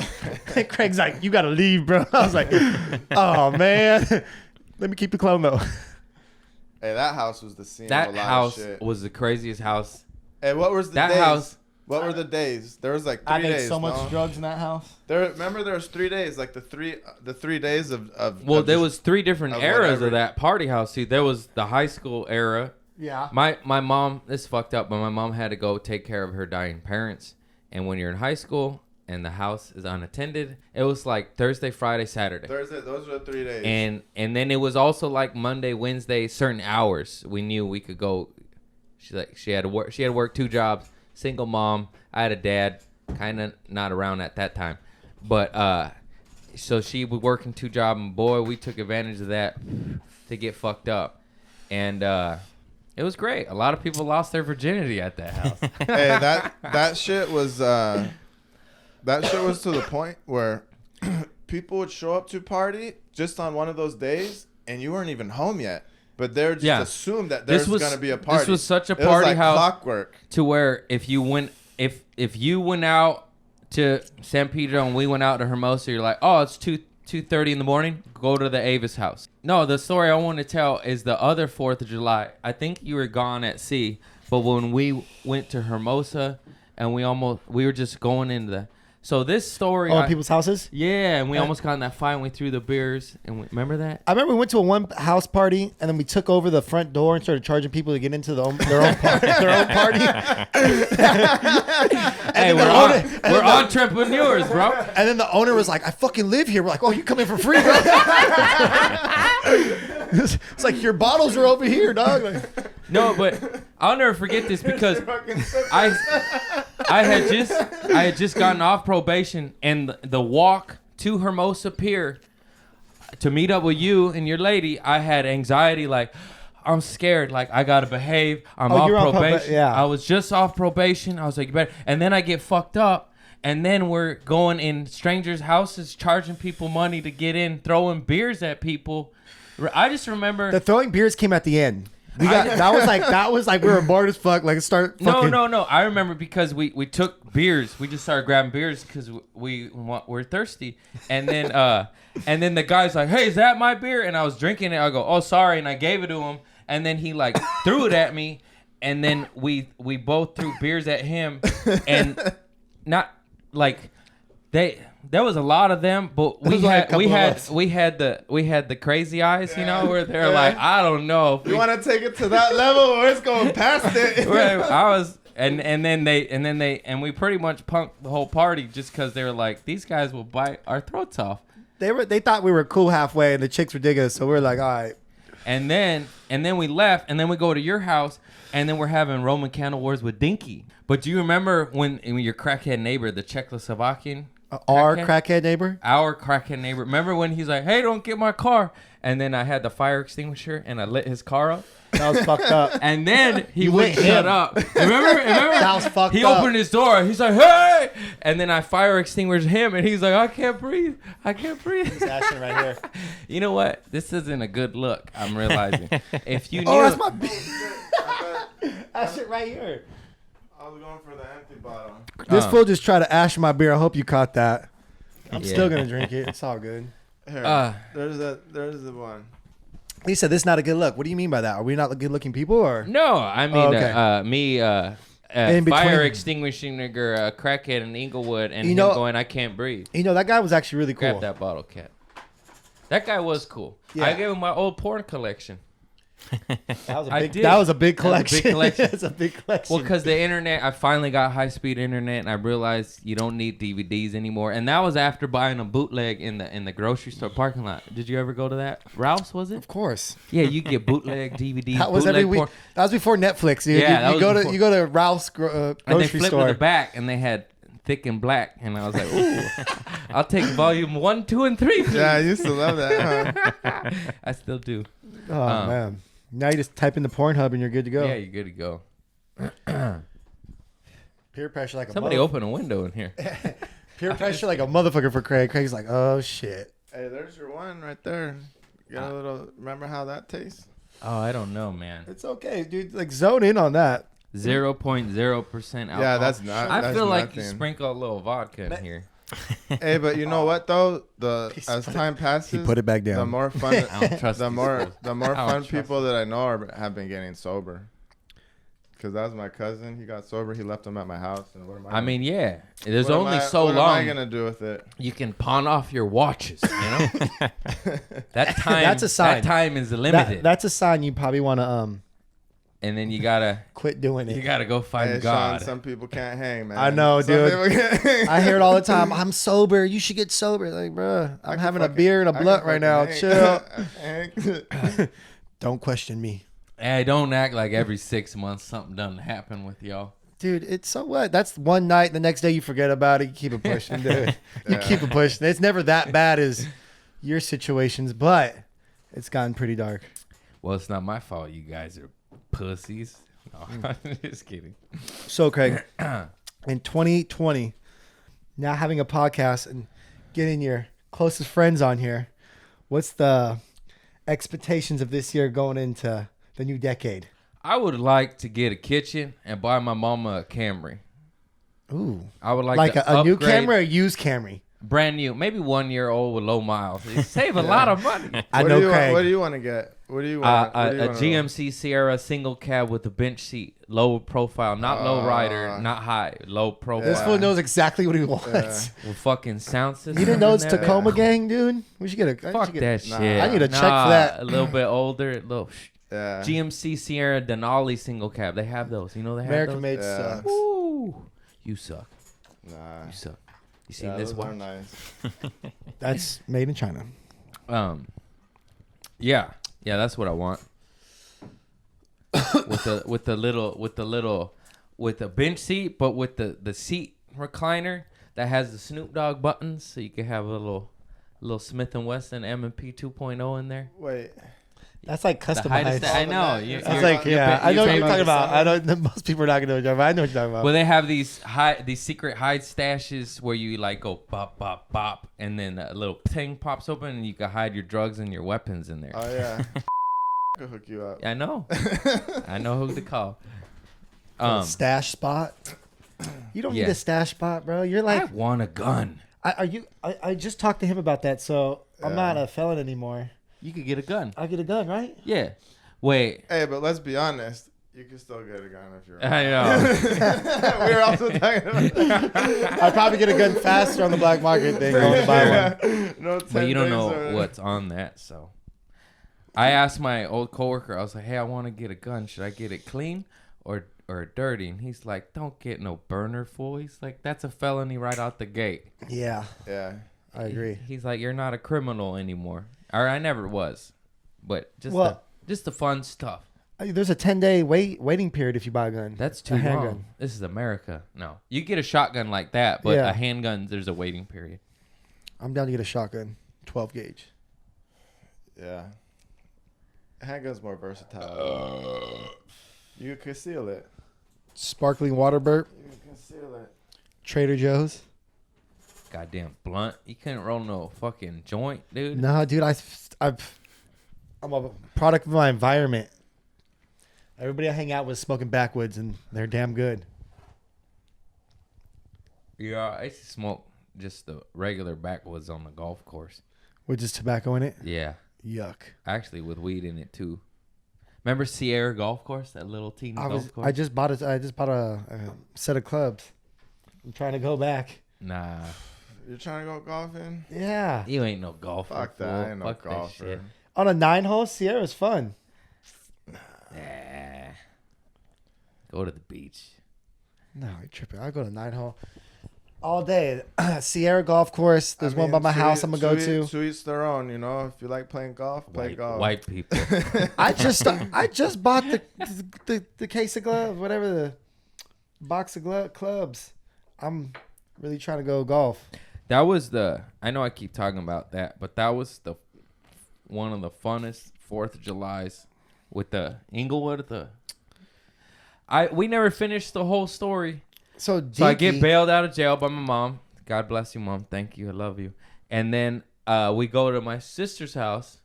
And Craig's like, "You gotta leave, bro." I was like, "Oh man, let me keep the cologne though." Hey, that house was the scene that of a lot house of shit. was the craziest house. Hey, what was the That days? house- What were the days? There was like 3 I made days. so much no? drugs in that house. Remember there was 3 days, like the three days of Well, of there just- was 3 different of eras whatever. of that party house. See, there was the high school era. Yeah. My mom, this is fucked up, but my mom had to go take care of her dying parents. And when you're in high school and the house is unattended, it was like Thursday, Friday, Saturday. Thursday. Those were the 3 days. And then it was also like Monday, Wednesday, certain hours we knew we could go. She had to work. She had to work 2 jobs. Single mom. I had a dad, kind of not around at that time, but so she was working 2 jobs, and boy, we took advantage of that to get fucked up, and it was great. A lot of people lost their virginity at that house. Hey, that shit was to the point where people would show up to party just on one of those days, and you weren't even home yet. But they're just Yeah. assumed that This there's was- gonna be a party. this was such a It was party like house. clockwork. To where if you went out to San Pedro and we went out to Hermosa, you're like, oh, it's 2:30 in the morning. Go to the Avis house. No, the story I want to tell is the other 4th of July. I think you were gone at sea, but when we went to Hermosa and we were just going into the. So this story. Oh, people's houses. Yeah, and we almost got in that fight and we threw the beers. And remember that? I remember we went to one house party, and then we took over the front door and started charging people to get into their own party. Hey, we're entrepreneurs, bro. And then the owner was like, "I fucking live here." We're like, "Oh, you come in for free, bro?" It's like your bottles are over here, dog. Like, No, but I'll never forget this because I had just gotten off probation, and the walk to Hermosa Pier to meet up with you and your lady, I had anxiety. Like, I'm scared. Like, I gotta behave. I'm off you're on probation. yeah. I was just off probation. I was like, you better. And then I get fucked up. And then we're going in strangers' houses, charging people money to get in, throwing beers at people. I just remember. the throwing beers came at the end. That was like we were bored as fuck. Like start. Fucking, No. I remember because we took beers. We just started grabbing beers because we're thirsty. And then the guy's like, "Hey, is that my beer?" And I was drinking it. I go, "Oh, sorry," and I gave it to him. And then he like threw it at me. And then we both threw beers at him, and not like There was a lot of them, but There was like a couple of us. we had the crazy eyes, you know, where they're like, I don't know. If You we- want to take it to that level, or it's going past it? Right, I was, and then we pretty much punked the whole party just because they were like, these guys will bite our throats off. They thought we were cool halfway, and the chicks were digging us, so we were like, all right. And then we left, and then we go to your house, and then we're having Roman candle wars with Dinky. But do you remember when your crackhead neighbor, the Czechoslovakian, Our crackhead neighbor. our crackhead neighbor, remember when he's like, "Hey, don't get my car," and then I had the fire extinguisher and I lit his car up, That was fucked up. and then he You wouldn't lit shut him. up. Remember? That was fucked He up. opened his door. He's like, "Hey!" And then I fire extinguished him, and he's like, "I can't breathe. I can't breathe." Ashton right here. You know what? This isn't a good look. I'm realizing. If you knew, Oh, that's my. That shit right here. I was going for the empty bottle. This fool just tried to ash my beer. I hope you caught that. I'm Yeah. still gonna drink it. It's all good. Here, there's the one. He said this is not a good look. What do you mean by that? Are we not good looking people or? no, I mean okay. me. In between. Fire extinguishing nigger, crackhead in Inglewood, and You him know- going, "I can't breathe." You know that guy was actually really cool. Grab that bottle cap. That guy was cool. Yeah. I gave him my old porn collection. That was a I big. did. That was a big That was a collection. big collection. That's a big collection. Well, because the internet, I finally got high-speed internet, and I realized you don't need DVDs anymore. And that was after buying a bootleg in the grocery store parking lot. Did you ever go to that? Ralph's, was it? of course. Yeah, you get bootleg DVDs. That was bootleg every week. porn. That was before Netflix, dude. Yeah, that you was go before. to you go to Ralph's And they grocery flipped to store. the back, and they had Thick and Black, and I was like, "Ooh, I'll take volume 1, 2, and 3." Please. Yeah, I used to love that. Huh? I still do. Oh man! Now you just type in the Pornhub and you're good to go. Yeah, you're good to go. Peer pressure like a Somebody mother- open a window in here. Peer pressure like a motherfucker for Craig. Craig's like, oh shit. Hey, there's your one right there. You got a little. Remember how that tastes? Oh, I don't know, man. It's okay, dude. Like zone in on that. 0.0% alcohol. Yeah, that's not. I that's feel like you nothing. sprinkle a little vodka in here. Hey, but you know what though? As time passes, He put it back the down. more fun, I don't trust the these more fools. the more I don't fun trust people that I know have been getting sober. Cause that was my cousin. He got sober. He left him at my house. And what am I? I mean, yeah. There's what am only I- so what long am I gonna do with it? you can pawn off your watches. You know, that time. That's a sign. That time is limited, That's a sign you probably want to and then you gotta quit doing you it. gotta go find Hey, God. Sean, some people can't hang, man. I know, Some dude. people can't hang. I hear it all the time. I'm sober. You should get sober. Like, bruh, I I'm can having a fucking- beer and a I can blunt right now. fucking Chill. hang. Don't question me. Hey, don't act like every 6 months something doesn't happen with y'all. Dude, it's so what? That's one night. The next day you forget about it. You keep it pushing, dude. You Yeah. keep it pushing. It's never that bad as your situations, but it's gotten pretty dark. Well, it's not my fault. You guys are pussies. No, I'm just kidding. So, Craig, in 2020, now having a podcast and getting your closest friends on here, what's the expectations of this year going into the new decade? I would like to get a kitchen and buy my mama a Camry. Ooh. I would like Like to a new upgrade- Camry or a used Camry? brand new, maybe 1 year old with low miles. You save a lot of money. I What know do you want- Craig. What do you want to get? What do you want? what do you A wanna GMC Sierra single cab with a bench seat, low profile, not low rider, not high, low profile. This fool knows exactly what he wants. Yeah. With fucking sound system. You didn't know it's in there. Tacoma gang, dude? We should get a... Fuck that Nah. shit. I need a check for that. A little bit older, a little Yeah. GMC Sierra Denali single cab. They have those. You know they have American those. made Yeah. sucks. Ooh, you suck. Nah. You suck. You seen Yeah, this those are one? nice. That's made in China. Yeah, that's what I want. with the bench seat, but with the seat recliner that has the Snoop Dogg buttons, so you can have a little Smith and Wesson M&P 2.0 in there. Wait. That's like The height customized. of I know. That's You- That's you're- like, you're yeah, pa- I know you're what you're paying- talking about. I don't. Most people are not gonna know what you're talking about. I know what you're talking about. Well, they have these secret hide stashes where you like go bop bop bop, and then a little thing pops open, and you can hide your drugs and your weapons in there. Oh yeah. I could hook you up. I know. I know who to call. A stash spot. You don't need yeah. a stash spot, bro. You're I like, want a gun. are you? I just talked to him about that, so I'm Yeah. not a felon anymore. You could get a gun. I get it done, right? Yeah. Wait. Hey, but let's be honest. You can still get a gun if you're. I know. We were also talking about. I'd probably get a gun faster on the black market than going to buy one. No, But you don't 10 know days or- what's on that, so. I asked my old coworker, I was like, hey, I want to get a gun. Should I get it clean or dirty? And he's like, don't get no burner, fool. He's like, that's a felony right out the gate. Yeah, Yeah. I agree. He's like, you're not a criminal anymore. Or I never was. But just the fun stuff. There's a 10-day waiting period if you buy a gun. That's A too handgun. long. This is America. No. You get a shotgun like that, but Yeah. a handgun, there's a waiting period. I'm down to get a shotgun, 12 gauge. Yeah. Handgun's more versatile. You can conceal it. Sparkling water burp, You can conceal it. Trader Joe's. Goddamn blunt. You couldn't roll no fucking joint, dude. No, dude, I'm a product of my environment. Everybody I hang out with is smoking backwoods, and they're damn good. Yeah, I used to smoke just the regular backwoods on the golf course. With just tobacco in it. Yeah. Yuck. Actually, with weed in it, too. Remember Sierra Golf Course? That little teeny golf course? I just bought a set of clubs. I'm trying to go back. Nah. You're trying to go golfing? Yeah. You ain't no golfer. Fuck that. fool. I ain't no Fuck that golfer. shit. On a 9-hole, Sierra's fun. Nah. Go to the beach. No, you're tripping. I'll go to 9-hole all day. Sierra Golf Course. There's one by my house I'm going to go to. To each their own, you know. If you like playing golf, play golf. White people. I just bought the case of gloves, whatever, the box of clubs. I'm really trying to go golf. That was I know I keep talking about that, but that was one of the funnest 4th of Julys with the Inglewood. We never finished the whole story. So I get Dinky- bailed out of jail by my mom. God bless you, Mom. Thank you. I love you. And then we go to my sister's house,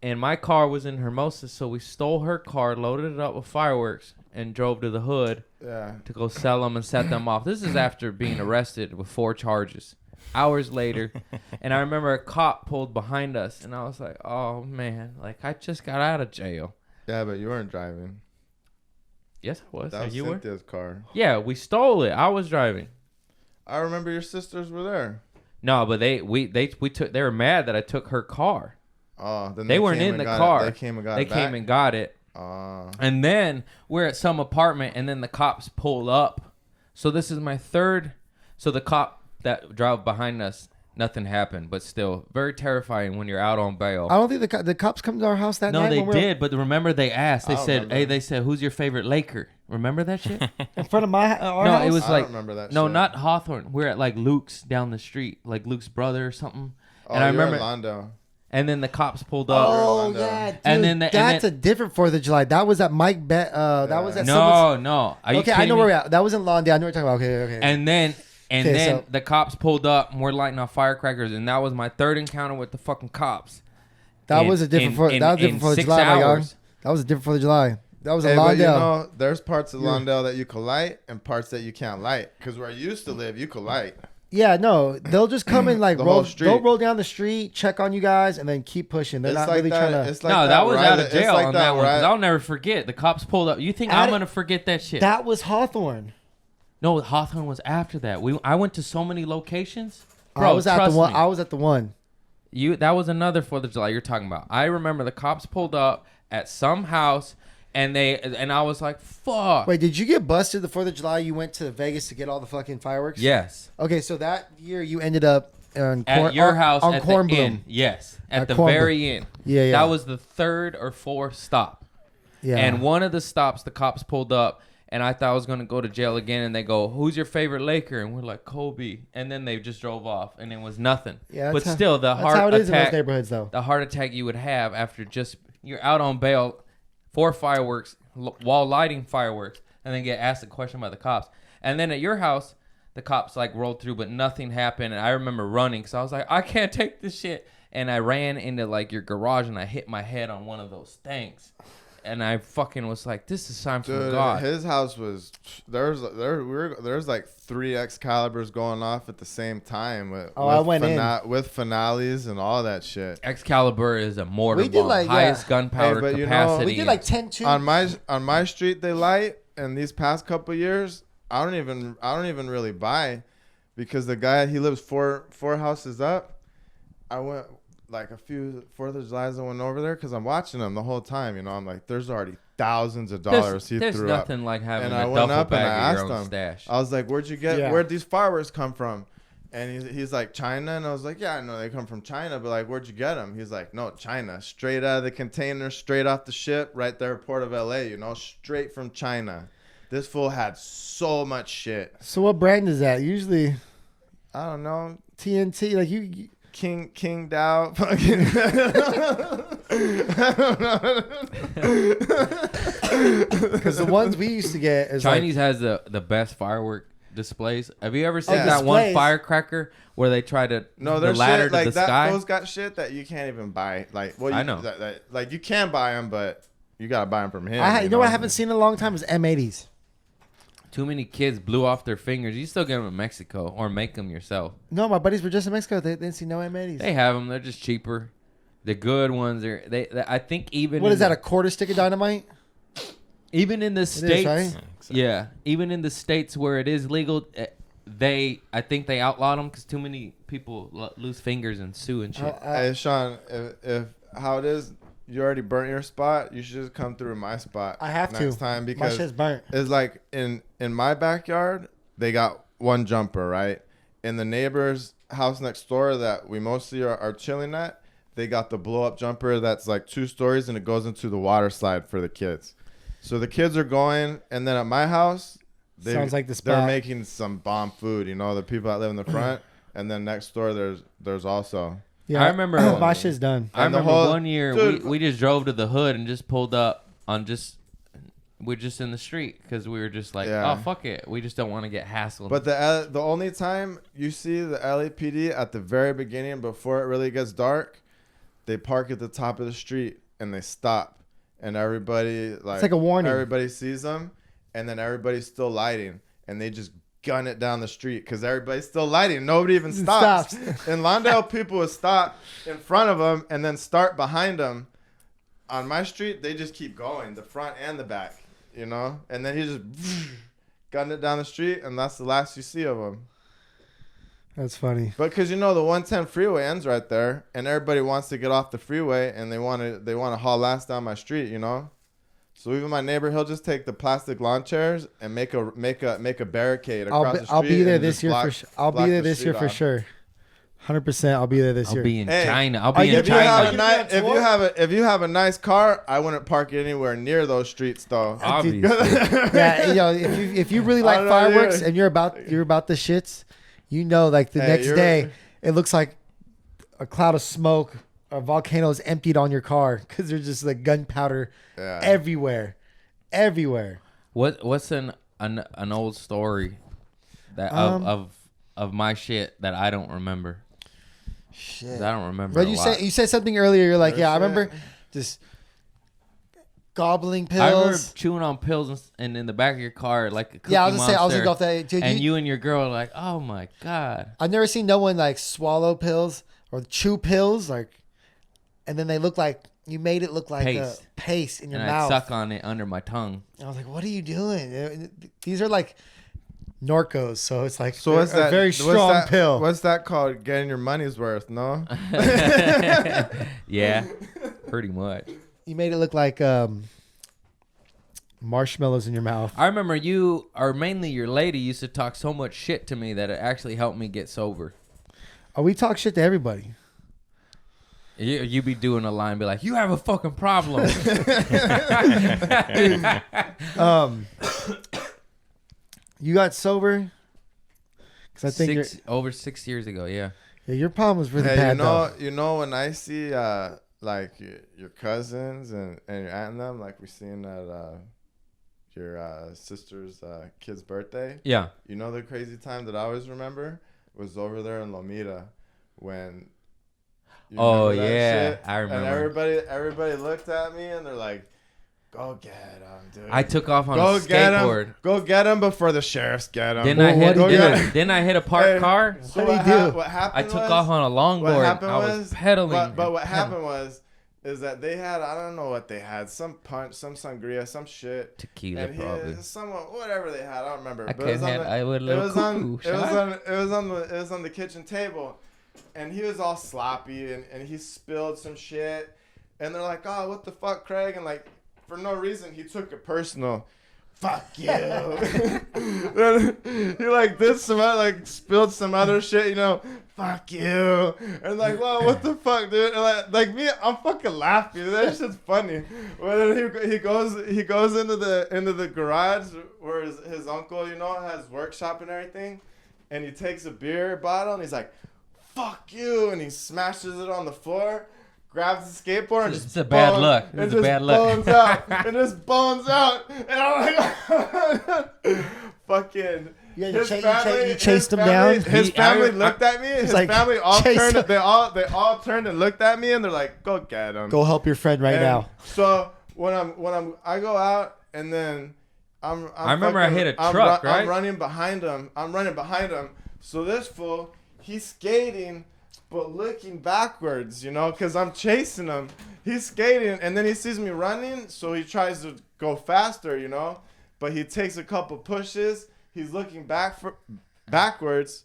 and my car was in Hermosa, so we stole her car, loaded it up with fireworks, and drove to the hood Yeah. to go sell them and set them off. This is after being arrested with 4 charges. Hours later, and I remember a cop pulled behind us, and I was like, oh, man, like I just got out of jail. Yeah, but you weren't driving. Yes, I was. That was You were? Cynthia's car. Yeah, we stole it. I was driving. I remember your sisters were there. No, but they were mad that I took her car. Oh, then They weren't came in and the got car. It. They came and got They it came back. and got it. Oh. And then we're at some apartment, and then the cops pulled up. So this is my third. So the cop that drove behind us, nothing happened, but still very terrifying when you're out on bail. I don't think the cops come to our house that No, night. they when we were did, but remember they asked. They I don't said, remember. "Hey," they said, "Who's your favorite Laker?" Remember that shit? in front of our No, house. it was I like don't remember that no, shit. not Hawthorne. We're at like Luke's down the street, like Luke's brother or something. Oh, And I you're remember, Orlando. and then the cops pulled up. Oh Orlando. yeah, dude, And then that's a different 4th of July. That was at Mike. That was at No. Are you Okay, I kidding know me? where we're at. That was in Lawndale. I know what you're talking about. Okay. And then Okay, so- the cops pulled up and we're lighting off firecrackers, and that was my third encounter with the fucking cops. that in- was a different. in- That was in different 4th of 6 July, my young. hours. That was a different 4th of July. That was in Hey, but Lawndale. you know, there's parts of Yeah. Lawndale that you can light and parts that you can't light. Because where I used to live, you could light. Yeah, no, they'll just come and like The whole roll. street. They'll roll down the street, check on you guys, and then keep pushing. They're It's not like really that. trying to. It's like No, that was out of It's jail like on that one, 'cause right- I'll never forget. The cops pulled up. You think At I'm it- gonna forget that shit? That was Hawthorne. No, Hawthorne was after that. I went to so many locations. I Bro, was at trust the one. me. I was at the one. That was another 4th of July you're talking about. I remember the cops pulled up at some house, and I was like, "Fuck." Wait, did you get busted the 4th of July? You went to Vegas to get all the fucking fireworks. Yes. Okay, so that year you ended up on At your house on at Corn the Bloom. inn. Yes. At the Corn Bloom. very end. Yeah, yeah. That was the 3rd or 4th stop. Yeah. And one of the stops, the cops pulled up, and I thought I was going to go to jail again. And they go, "Who's your favorite Laker?" And we're like, "Kobe." And then they just drove off, and it was nothing. Yeah, but that's how- still, the that's heart how it is in those attack, neighborhoods, though. the heart attack you would have after you're out on bail, 4 fireworks while lighting fireworks, and then get asked a question by the cops. And then at your house, the cops like rolled through, but nothing happened. And I remember running, because I was like, I can't take this shit. And I ran into like your garage, and I hit my head on one of those things. and I fucking was like, this is sign from Dude, God. his house was there's like 3 Excaliburs going off at the same time with, I went in. with finales and all that shit. Excalibur is a mortar We did bomb, like, highest yeah. gunpowder Hey, but you know- capacity. We did like 10 tunes. On my street they light, and these past couple years I don't even really buy, because the guy, he lives four houses up. I went like a few 4th of July's, I went over there because I'm watching him the whole time. You know, I'm like, there's already thousands of dollars he there's threw nothing up. like having And a I went duffel up and I bag of asked your own him. stash. I was like, Yeah. where'd these fireworks come from? And he's like, China. And I was like, yeah, I know they come from China, but like, where'd you get them? He's like, no, China, straight out of the container, straight off the ship, right there, Port of LA, you know, straight from China. This fool had so much shit. So what brand is that? Usually I don't know. TNT. Like you King Dow. Fucking. I don't know. because the ones we used to get is Chinese has the best firework displays. Have you ever seen Yeah. that one Displays. firecracker where they try to No, the there's ladder shit to like the that. sky? Those got shit that you can't even buy. Like, well, I know. Like, you can buy them, but you gotta buy them from him. you know what I haven't seen in a long time is M80s. Too many kids blew off their fingers. You still get them in Mexico or make them yourself. No, my buddies were just in Mexico. They didn't see no M80s. They have them. They're just cheaper. The good ones are they I think even What in is that? the- A quarter stick of dynamite? even in the is, states, right? yeah, even in the states where it is legal, I think they outlawed them because too many people lose fingers and sue and shit. Hey, Sean, if how it is, you already burnt your spot. You should just come through my spot. I have to. next time, My because shit's burnt. it's like in my backyard, they got one jumper, right? In the neighbor's house next door that we mostly are chilling at, they got the blow up jumper that's like 2 stories and it goes into the water slide for the kids. So the kids are going, and then at my house, Sounds like the they're spot. making some bomb food. You know, the people that live in the front, and then next door there's also. I remember my shit's done. I And the remember whole- one year Dude. we just drove to the hood and just pulled up on we're just in the street because we were just like, Yeah. oh fuck it, we just don't want to get hassled. But the only time you see the LAPD at the very beginning, before it really gets dark, they park at the top of the street and they stop, and everybody like a warning. Everybody sees them, and then everybody's still lighting, and they just gun it down the street because everybody's still lighting. Nobody even stops. In Lawndale, people would stop in front of them and then start behind them. On my street, they just keep going, the front and the back, you know, and then he just gun it down the street, and that's the last you see of him. That's funny. But because, you know, the 110 freeway ends right there, and everybody wants to get off the freeway, and they want to haul ass down my street, you know. So even my neighbor, he'll just take the plastic lawn chairs and make a barricade across the street. I'll be there and this just year block- for sure. I'll be block there the this year street for off. sure. 100%. I'll be there this I'll year. be in Hey, China. I'll are be you- in If you have China. if you have a nice car, I wouldn't park anywhere near those streets though. Obviously. Yeah, you know, if you really like I don't know, fireworks you're- and you're about the shits, you know, like the Hey, next you're- day, it looks like a cloud of smoke, a volcano is emptied on your car because there's just like gunpowder Yeah. everywhere. What's an old story that of my shit that I don't remember? Shit. 'Cause I don't remember. But a you lot. said something earlier. You're like, There's yeah, I shit. remember just gobbling I remember pills. chewing on pills and in the back of your car like a Cookie Yeah, I was gonna say, I was gonna Monster, go off that. Dude, and you and your girl are like, oh my god. I've never seen no one like swallow pills or chew pills, like, and then they look like you made it look like Paste. paste in your And I'd mouth. suck on it under my tongue. I was like, what are you doing? These are like Norcos, so it's like So what's a that? very what's strong that- pill. What's that called? Getting your money's worth? No. Yeah, pretty much. You made it look like marshmallows in your mouth. I remember you, or mainly your lady, used to talk so much shit to me that it actually helped me get sober. Oh, we talk shit to everybody. You be doing a line, be like, "You have a fucking problem." You got sober because I think over 6 years ago, yeah. your problem was really Hey, bad. though. you know when I see like your cousins and your aunt and them, like we seen at your sister's kid's birthday. Yeah. You know the crazy time that I always remember was over there in Lomita when. You Oh, remember that yeah, shit? I remember. And everybody looked at me and they're like, Go get him, dude. I took off on Go a get skateboard. him. Go get him before the sheriffs get him. Then I hit. what do you Then I hit a parked Hey, car. So What do you do? what happened I took was, off on a what longboard. happened I was was pedaling. But what happened is that they had, I don't know what they had, some punch, some sangria, some shit. Tequila, And probably. someone, whatever they had, I don't remember. I But it was couldn't on have. the- I would it little was on cuckoo. it was shot. it was on the kitchen table, and he was all sloppy, and he spilled some shit, and they're like, oh, what the fuck, Craig? And like, for no reason, he took it personal. Fuck you. Then he like did some like spilled some other shit, you know. Fuck you. And like, well, what the fuck, dude? And like me, I'm fucking laughing. That shit's funny. But then he goes into the garage where his uncle, you know, has workshop and everything, and he takes a beer bottle and he's like, fuck you, and he smashes it on the floor. Grabs the skateboard and It's just a bad bones- luck. and It's a just bad luck. bones out. And just bones out. And I'm like, fucking. Yeah, his you family- chased him his family- down? His He- family I- looked at me. His like, family all chase turned. him. They all turned and looked at me, and they're like, "Go get him." Go help your friend right And now. So I go out, and then I remember I hit a truck, right? I'm running behind him. So this fool, he's skating, but looking backwards, you know, because I'm chasing him. He's skating, and then he sees me running, so he tries to go faster, you know. But he takes a couple pushes. He's looking backwards,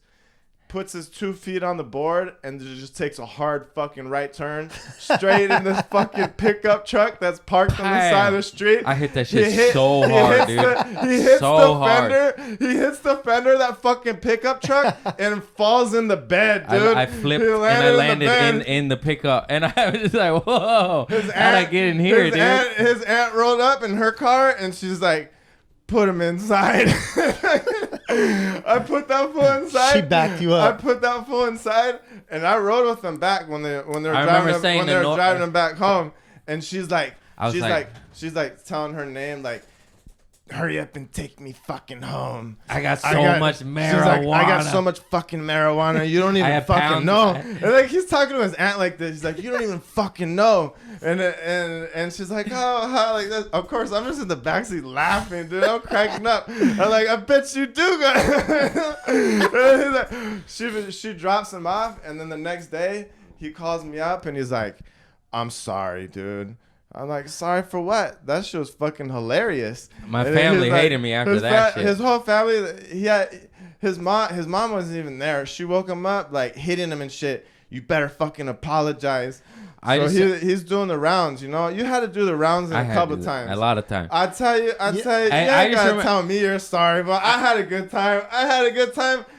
puts his 2 feet on the board, and just takes a hard fucking right turn straight in this fucking pickup truck that's parked on the Damn. side of the street. I hit that shit so hard, dude. He hits So the hard. fender. He hits the fender of that fucking pickup truck and falls in the bed, dude. I flipped He and I in the landed bed. in the pickup, and I was just like, "Whoa! His How'd I aunt- get in here, his dude?" His aunt rolled up in her car, and she's like, "Put him inside." I put that fool inside. She backed you up. I put that fool inside, and I rode with them back when they were I remember driving him, saying when the they were no- driving him back home. And she's like, I was like- she's like telling her name, like, hurry up and take me fucking home. I got I so got- much she's marijuana. like, I got so much fucking marijuana. You don't I even have fucking pounds- know. And like he's talking to his aunt like this. He's like, you don't even fucking know. And she's like, oh, how like this? Of course, I'm just in the backseat laughing, dude. I'm cracking up. I'm like, I bet you do. Like, she drops him off, and then the next day he calls me up and he's like, I'm sorry, dude. I'm like, sorry for what? That shit was fucking hilarious. My And then family he's like- hated me after that shit. His whole family, his mom wasn't even there. She woke him up, like hitting him and shit. You better fucking apologize. He's doing the rounds, you know. You had to do the rounds I a had couple to- times. a lot of times. I tell you, you I ain't just gotta remem- tell me you're sorry, but I had a good time.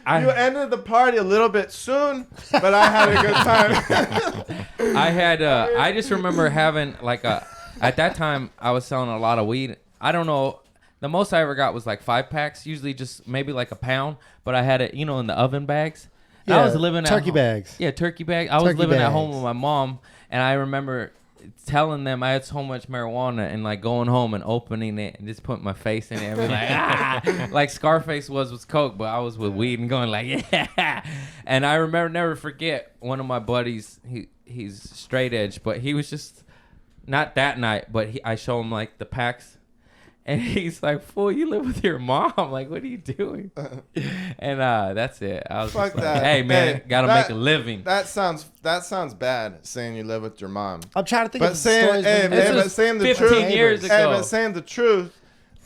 You ended the party a little bit soon, but I had a good time. I just remember having like at that time I was selling a lot of weed. I don't know. The most I ever got was like 5 packs, usually just maybe like a pound, but I had it, you know, in the oven bags. And I was living at turkey home. bags. Yeah, turkey bag. I was Turkey living at home bags. with my mom, and I remember telling them I had so much marijuana and like going home and opening it and just putting my face in it and be like, ah! Like Scarface was with coke, but I was with weed and going like, yeah. And I remember, never forget, one of my buddies, he's straight edge, but he was just, not that night, but I show him like the packs. And he's like, fool, you live with your mom. Like, what are you doing? And that's it. I was Fuck just like, that. hey, man, Hey, gotta that- make a living. That sounds bad saying you live with your mom. I'm trying to think But of saying, stories. hey, when you This were- but was saying the 15 truth. years Hey, ago. but saying the truth.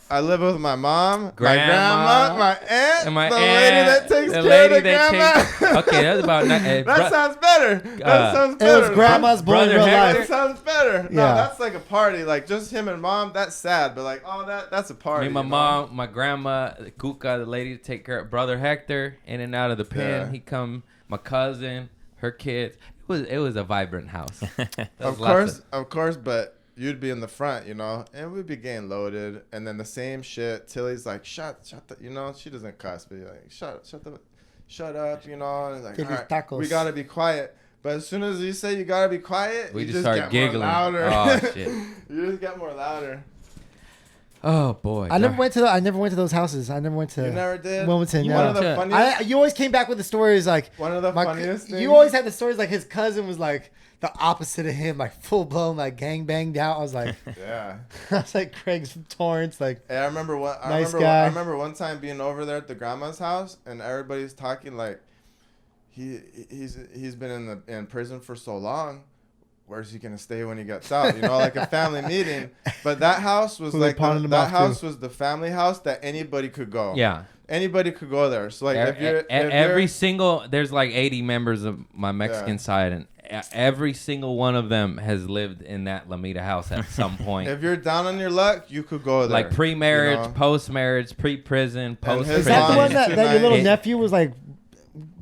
I live with my mom, Grandma, my grandma, my aunt, and my the aunt, lady that takes the care lady of the that grandma. takes- okay, that's about That sounds better. That sounds It better. was grandma's boy in Brother real Hector. That life. sounds better. No, Yeah. that's like a party. Like just him and mom. That's sad, but like, oh, that's a party. Me, my you know? mom, my grandma, Kuka, the lady to take care of Brother Hector, in and out of the pen. Yeah. He come, my cousin, her kids. It was a vibrant house. There was Of lots course, but you'd be in the front, you know, and we'd be getting loaded, and then the same shit. Tilly's like, shut the, you know, she doesn't cuss, but like, shut up, you know, and like, Get all these right, tacos. we gotta be quiet. But as soon as you say you gotta be quiet, We you just just start get giggling. more louder. Oh, shit. You just get more louder. Oh boy. I never went to those houses. I never went to You never did. Wilmington. One No. of the Yeah. funniest. You always came back with the stories like One of the funniest things. You always had the stories like his cousin was like the opposite of him, like full blown, like gang banged out. I was like, Yeah. I was like Craig's from Torrance, like Hey, I remember one. Nice guy. I remember one time being over there at the grandma's house, and everybody's talking like, he's been in prison for so long. Where's he gonna stay when he gets out? You know, like a family meeting. But that house was Who they like pawning him that off house to? was the family house that anybody could go. Yeah. Anybody could go there. So like if you're Every single there's like 80 members of my Mexican Yeah. side, and every single one of them has lived in that Lamita house at some point. if you're down on your luck, you could go there. Like pre-marriage, you know? post-marriage, pre-prison, post-prison. is that the one that your little It- nephew was like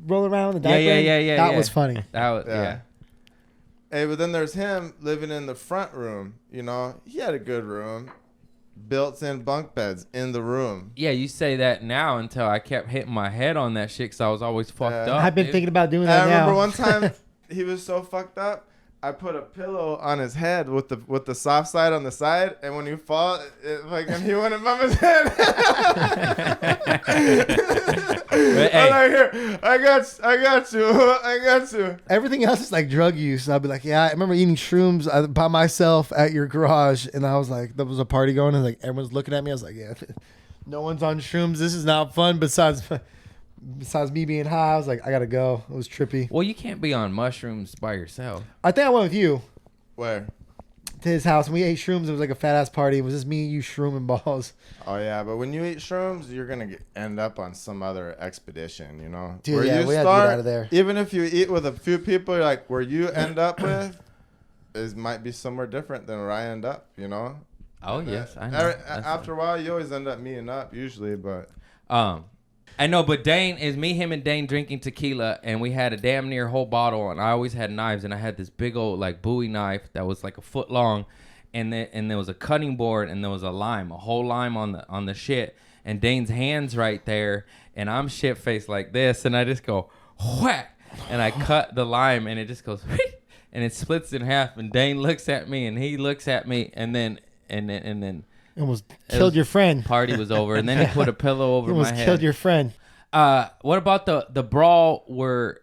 rolling around in the Yeah, diaper? yeah. That was funny. That was, yeah. Hey, but then there's him living in the front room. You know, he had a good room, built-in bunk beds in the room. Yeah, you say that now until I kept hitting my head on that shit because I was always fucked Yeah. up. I've been dude. thinking about doing I that remember now. one time he was so fucked up. I put a pillow on his head with the soft side on the side, and when you fall, and he went above his head. hey. I'm like, here, I got you. Everything else is like drug use. I'll be like, yeah, I remember eating shrooms by myself at your garage, and I was like, there was a party going, and like everyone's looking at me. I was like, yeah, no one's on shrooms. This is not fun. Besides me being high, I was like, I gotta go. It was trippy. Well, you can't be on mushrooms by yourself. I think I went with you Where? to his house, and we ate shrooms. It was like a fat ass party. It was just me, you, shroom, and balls. Oh yeah, but when you eat shrooms, you're gonna end up on some other expedition, you know. Dude, where yeah, you we gotta get out of there. Even if you eat with a few people, like where you end up with, is might be somewhere different than where I end up, you know. Oh, yes. I know. That's After a while, you always end up meeting up usually, but I know, but Dane is him and Dane drinking tequila, and we had a damn near whole bottle, and I always had knives, and I had this big old like Bowie knife that was like a foot long, and there was a cutting board, and there was a whole lime on the shit, and Dane's hands right there, and I'm shit faced like this, and I just go whack, and I cut the lime, and it just goes and it splits in half, and Dane looks at me, and he looks at me, and then. Almost killed your friend. Party was over, and then he put a pillow over You my almost head. killed your friend. What about the brawl where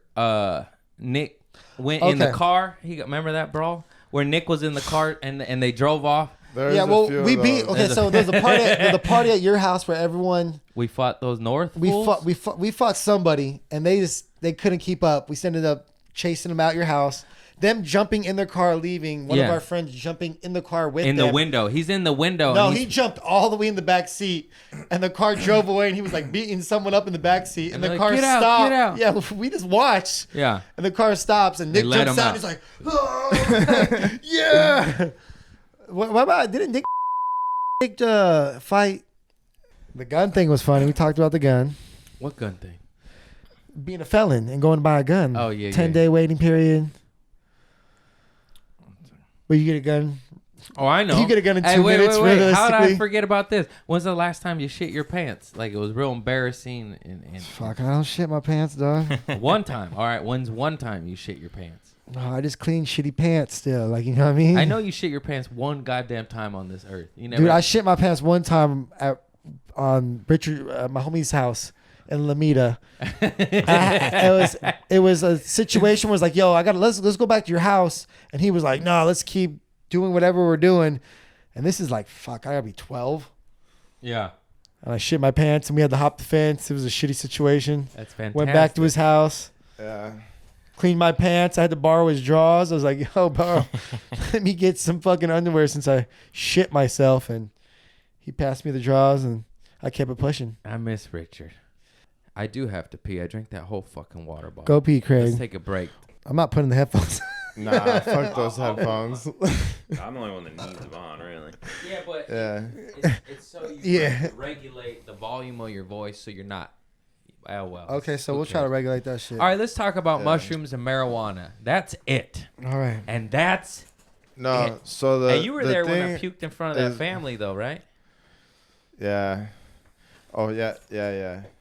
Nick went in the Okay. car? Remember that brawl where Nick was in the car and they drove off? there's Yeah, a well, few we of beat. those. Okay, so there's a party at your house where everyone We fought those North. we fools? fought somebody, and they couldn't keep up. We ended up chasing them out your house. Them jumping in their car, leaving. One of Yeah. our friends jumping in the car with in them. the window. He's in the window. No, and he he's- jumped all the way in the back seat, and the car drove away, and he was like beating someone up in the back seat, and And the they're car like, "Get out, stopped. get out." Yeah, we just watched, Yeah. and the car stops, and They Nick let jumps him out. out. He's like, "Oh, yeah." What about didn't Nick fight? The gun thing was funny. We talked about the gun. What gun thing? Being a felon and going to buy a gun. Oh, yeah, 10-day waiting period. Where you get a gun. Oh, I know. You get a gun in Hey, 2 wait, minutes, Wait. How did I realistically. forget about this? When's the last time you shit your pants? Like it was real embarrassing. And Fuck, I don't shit my pants, dog. one time. All right. When's one time you shit your pants? No, I just clean shitty pants still. Like, you know what I mean? I know you shit your pants one goddamn time on this earth. You never. Dude, I shit my pants one time on Richard, my homie's house in Lamita. It was a situation where it's like, yo, let's go back to your house, and he was like, no, let's keep doing whatever we're doing, and this is like, fuck, I gotta be 12, Yeah. and I shit my pants, and we had to hop the fence. It was a shitty situation. That's fantastic. Went back to his house, Yeah. cleaned my pants. I had to borrow his drawers. I was like, yo, bro, let me get some fucking underwear since I shit myself, and he passed me the drawers, and I kept it pushing. I miss Richard. I do have to pee. I drank that whole fucking water bottle. Go pee, Let's Craig. take a break. I'm not putting the headphones. Nah, fuck those headphones. I'm the only one that needs them on, really. Yeah, but Yeah. it's so you Yeah. have to regulate the volume of your voice so you're not. Oh well. Okay, so Who we'll try to cares? regulate that shit. All right, let's talk about Yeah. mushrooms and marijuana. That's it, All right. and that's. No, so Hey, you were the there when I thing puked in front of that is- family, though, right? Yeah. Oh yeah.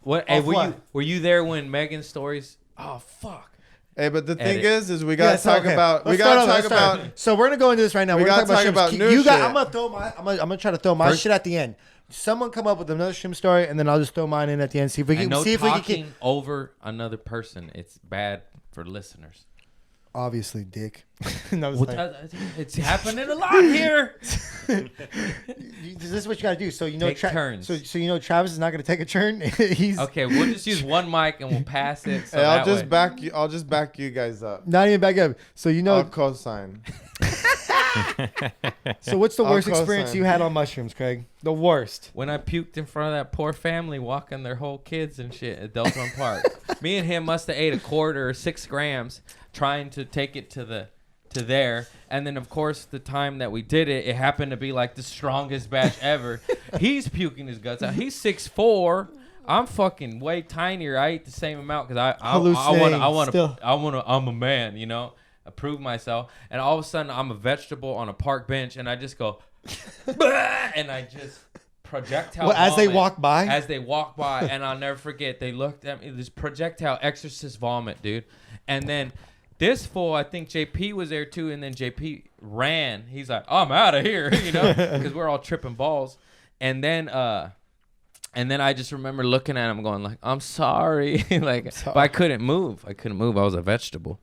What? Hey, Off what? were you there when Megan's stories? Oh fuck! Hey, but the thing Edit. is we gotta Yeah, so, talk okay. about. We Let's gotta start talk over, let's about. start. So we're gonna go into this right now. We We're gonna gotta talk about shrooms. new You got. shit. I'm gonna throw my. I'm gonna try to throw my First- shit at the end. Someone come up with another shroom story, and then I'll just throw mine in at the end. See if we And can. no See if we can. talking over another person. It's bad for listeners. Obviously, dick. No, it's What like- it's happening a lot here. this is what you gotta do. So you know, Take turns. So you know, Travis is not gonna take a turn. He's Okay, we'll just use one mic and we'll pass it. So Hey, I'll that just way. back you. I'll just back you guys up. not even back up. So you know. I'll co-sign. So what's the I'll worst experience co-sign. you had on mushrooms, Craig? The worst. When I puked in front of that poor family walking their whole kids and shit at Deltron Park. Me and him must have ate a quarter or 6 grams trying to take it to there. And then, of course, the time that we did it, it happened to be like the strongest batch ever. He's puking his guts out. He's 6'4". I'm fucking way tinier. I eat the same amount because Hallucinating still. I'm a man, you know. I prove myself. And all of a sudden, I'm a vegetable on a park bench, and I just go, "Bah!" and I just projectile. Well, as they vomit. walk by? As they walk by, and I'll never forget. They looked at me. This projectile exorcist vomit, dude. And then this fool, I think JP was there too, and then JP ran. He's like, I'm out of here, you know, because we're all tripping balls. And then I just remember looking at him, going like, I'm sorry, like, but I couldn't move. I was a vegetable.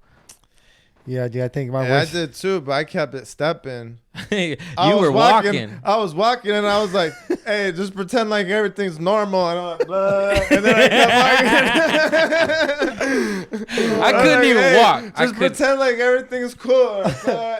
Yeah, dude. I think my Yeah, I worst. did too, but I kept it stepping. You I was were walking. I was walking, and I was like, "Hey, just pretend like everything's normal." And, I'm like, "Blah," and then I kept walking. I couldn't was even "Hey, walk. I Just could- pretend like everything's cool.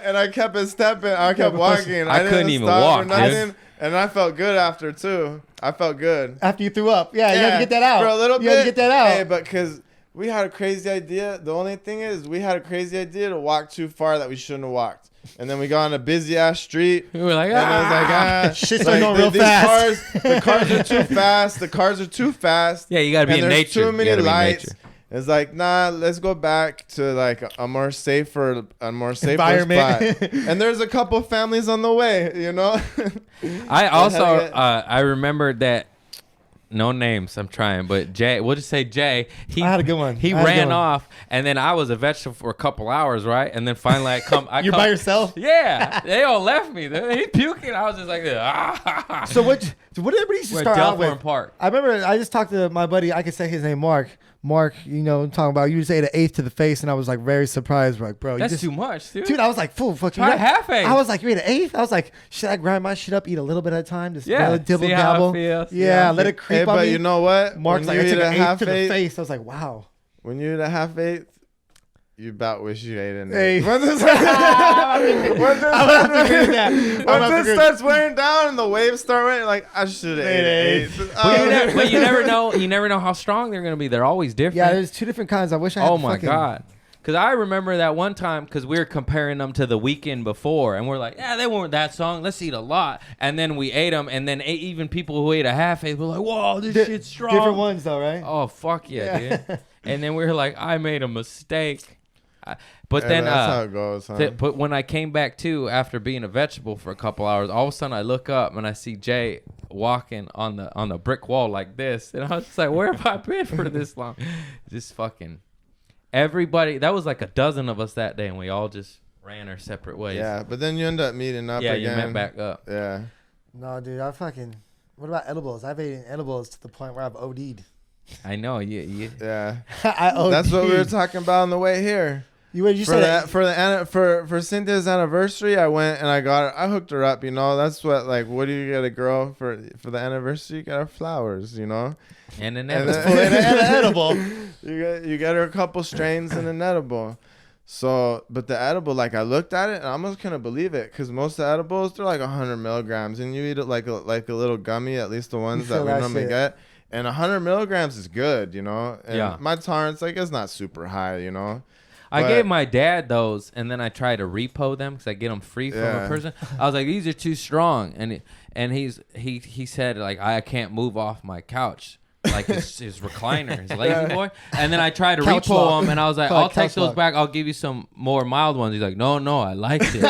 And I kept it stepping. I kept walking. I didn't couldn't even stop walk, or dude. nothing. And I felt good after too. I felt good. After you threw up, yeah, you had to get that out. For a little you bit. had to get that out. Hey, but because we had a crazy idea. The only thing is, we had a crazy idea to walk too far that we shouldn't have walked. And then we got on a busy ass street. We were like, And I was like, Shit's like, going real these fast. the cars are too fast. The cars are too fast. yeah, you gotta be and in there's nature. too You many gotta be in lights. nature. It's like, nah, let's go back to like a more safer Environment. spot. And there's a couple families on the way, you know. I also had to I remembered that. No names, I'm trying, but Jay, we'll just say Jay. He I had a good one. He I had a good ran one. off, and then I was a vegetable for a couple hours, right? And then finally, You're by yourself. Yeah, they all left me. He puking. I was just like, ah. So what did everybody used to We're at start out Delthorne with? Park. I remember I just talked to my buddy. I could say his name, Mark. Mark, you know, talking about you just ate an eighth to the face, and I was like very surprised. Like, bro, That's you just, too much, dude. dude. I was like, fool, fuck you. Try half-eighth. I was like, you ate an eighth. I was like, should I grind my shit up, eat a little bit at a time, just Yeah, dibble see how it dabble? feels, see Yeah, how it let it feels. creep Hey, on but me. you know what? Mark's When like, I you took eat an a eighth half to the eighth, face. I was like, wow. when you eat a half eighth, you about wish you ate an Hey. eighth. Once it I'm gonna have to agree with that. I'm gonna have to once agree it starts wearing down and the waves start running, like I should have ate an eighth. But you never know. You never know how strong they're gonna be. They're always different. Yeah, there's two different kinds. I wish I had Oh the my fucking- god. Because I remember that one time, because we were comparing them to the weekend before, and we're like, yeah, they weren't that strong. Let's eat a lot. And then we ate them, and then even people who ate a half eighth were like, whoa, this shit's strong. Different ones though, right? Oh, fuck yeah, dude. And then we were like, I made a mistake. But Hey, then, that's how it goes, huh? but when I came back too, after being a vegetable for a couple hours, all of a sudden I look up and I see Jay walking on the brick wall like this, and I was just like, where have I been for this long? Just fucking everybody. That was like a dozen of us that day, and we all just ran our separate ways. Yeah, but then you end up meeting up Yeah, again. you met back up. Yeah. No, dude, I fucking. What about edibles? I've eaten edibles to the point where I've OD'd. I know. You. Yeah. I OD'd. That's what we were talking about on the way here. You For said that, for Cynthia's anniversary, I went and I hooked her up. You know, that's what what do you get a girl for the anniversary? You get her flowers. You know, And then And that then- and an edible. you get her a couple strains and an edible. So, but the edible, I looked at it and I almost couldn't believe it because most of the edibles they're like 100 milligrams, and you eat it like a little gummy, at least the ones that feel we that normally shit. get. And 100 milligrams is good, you know. And Yeah. my tolerance, it's not super high, you know. I But- gave my dad those, and then I tried to repo them because I get them free from a Yeah. person. I was like, these are too strong, and he said like I can't move off my couch, like his recliner, his lazy boy. And then I tried to Couch repo lock. them, and I was like, Call it I'll take couch those lock. back. I'll give you some more mild ones. He's like, no, I liked it.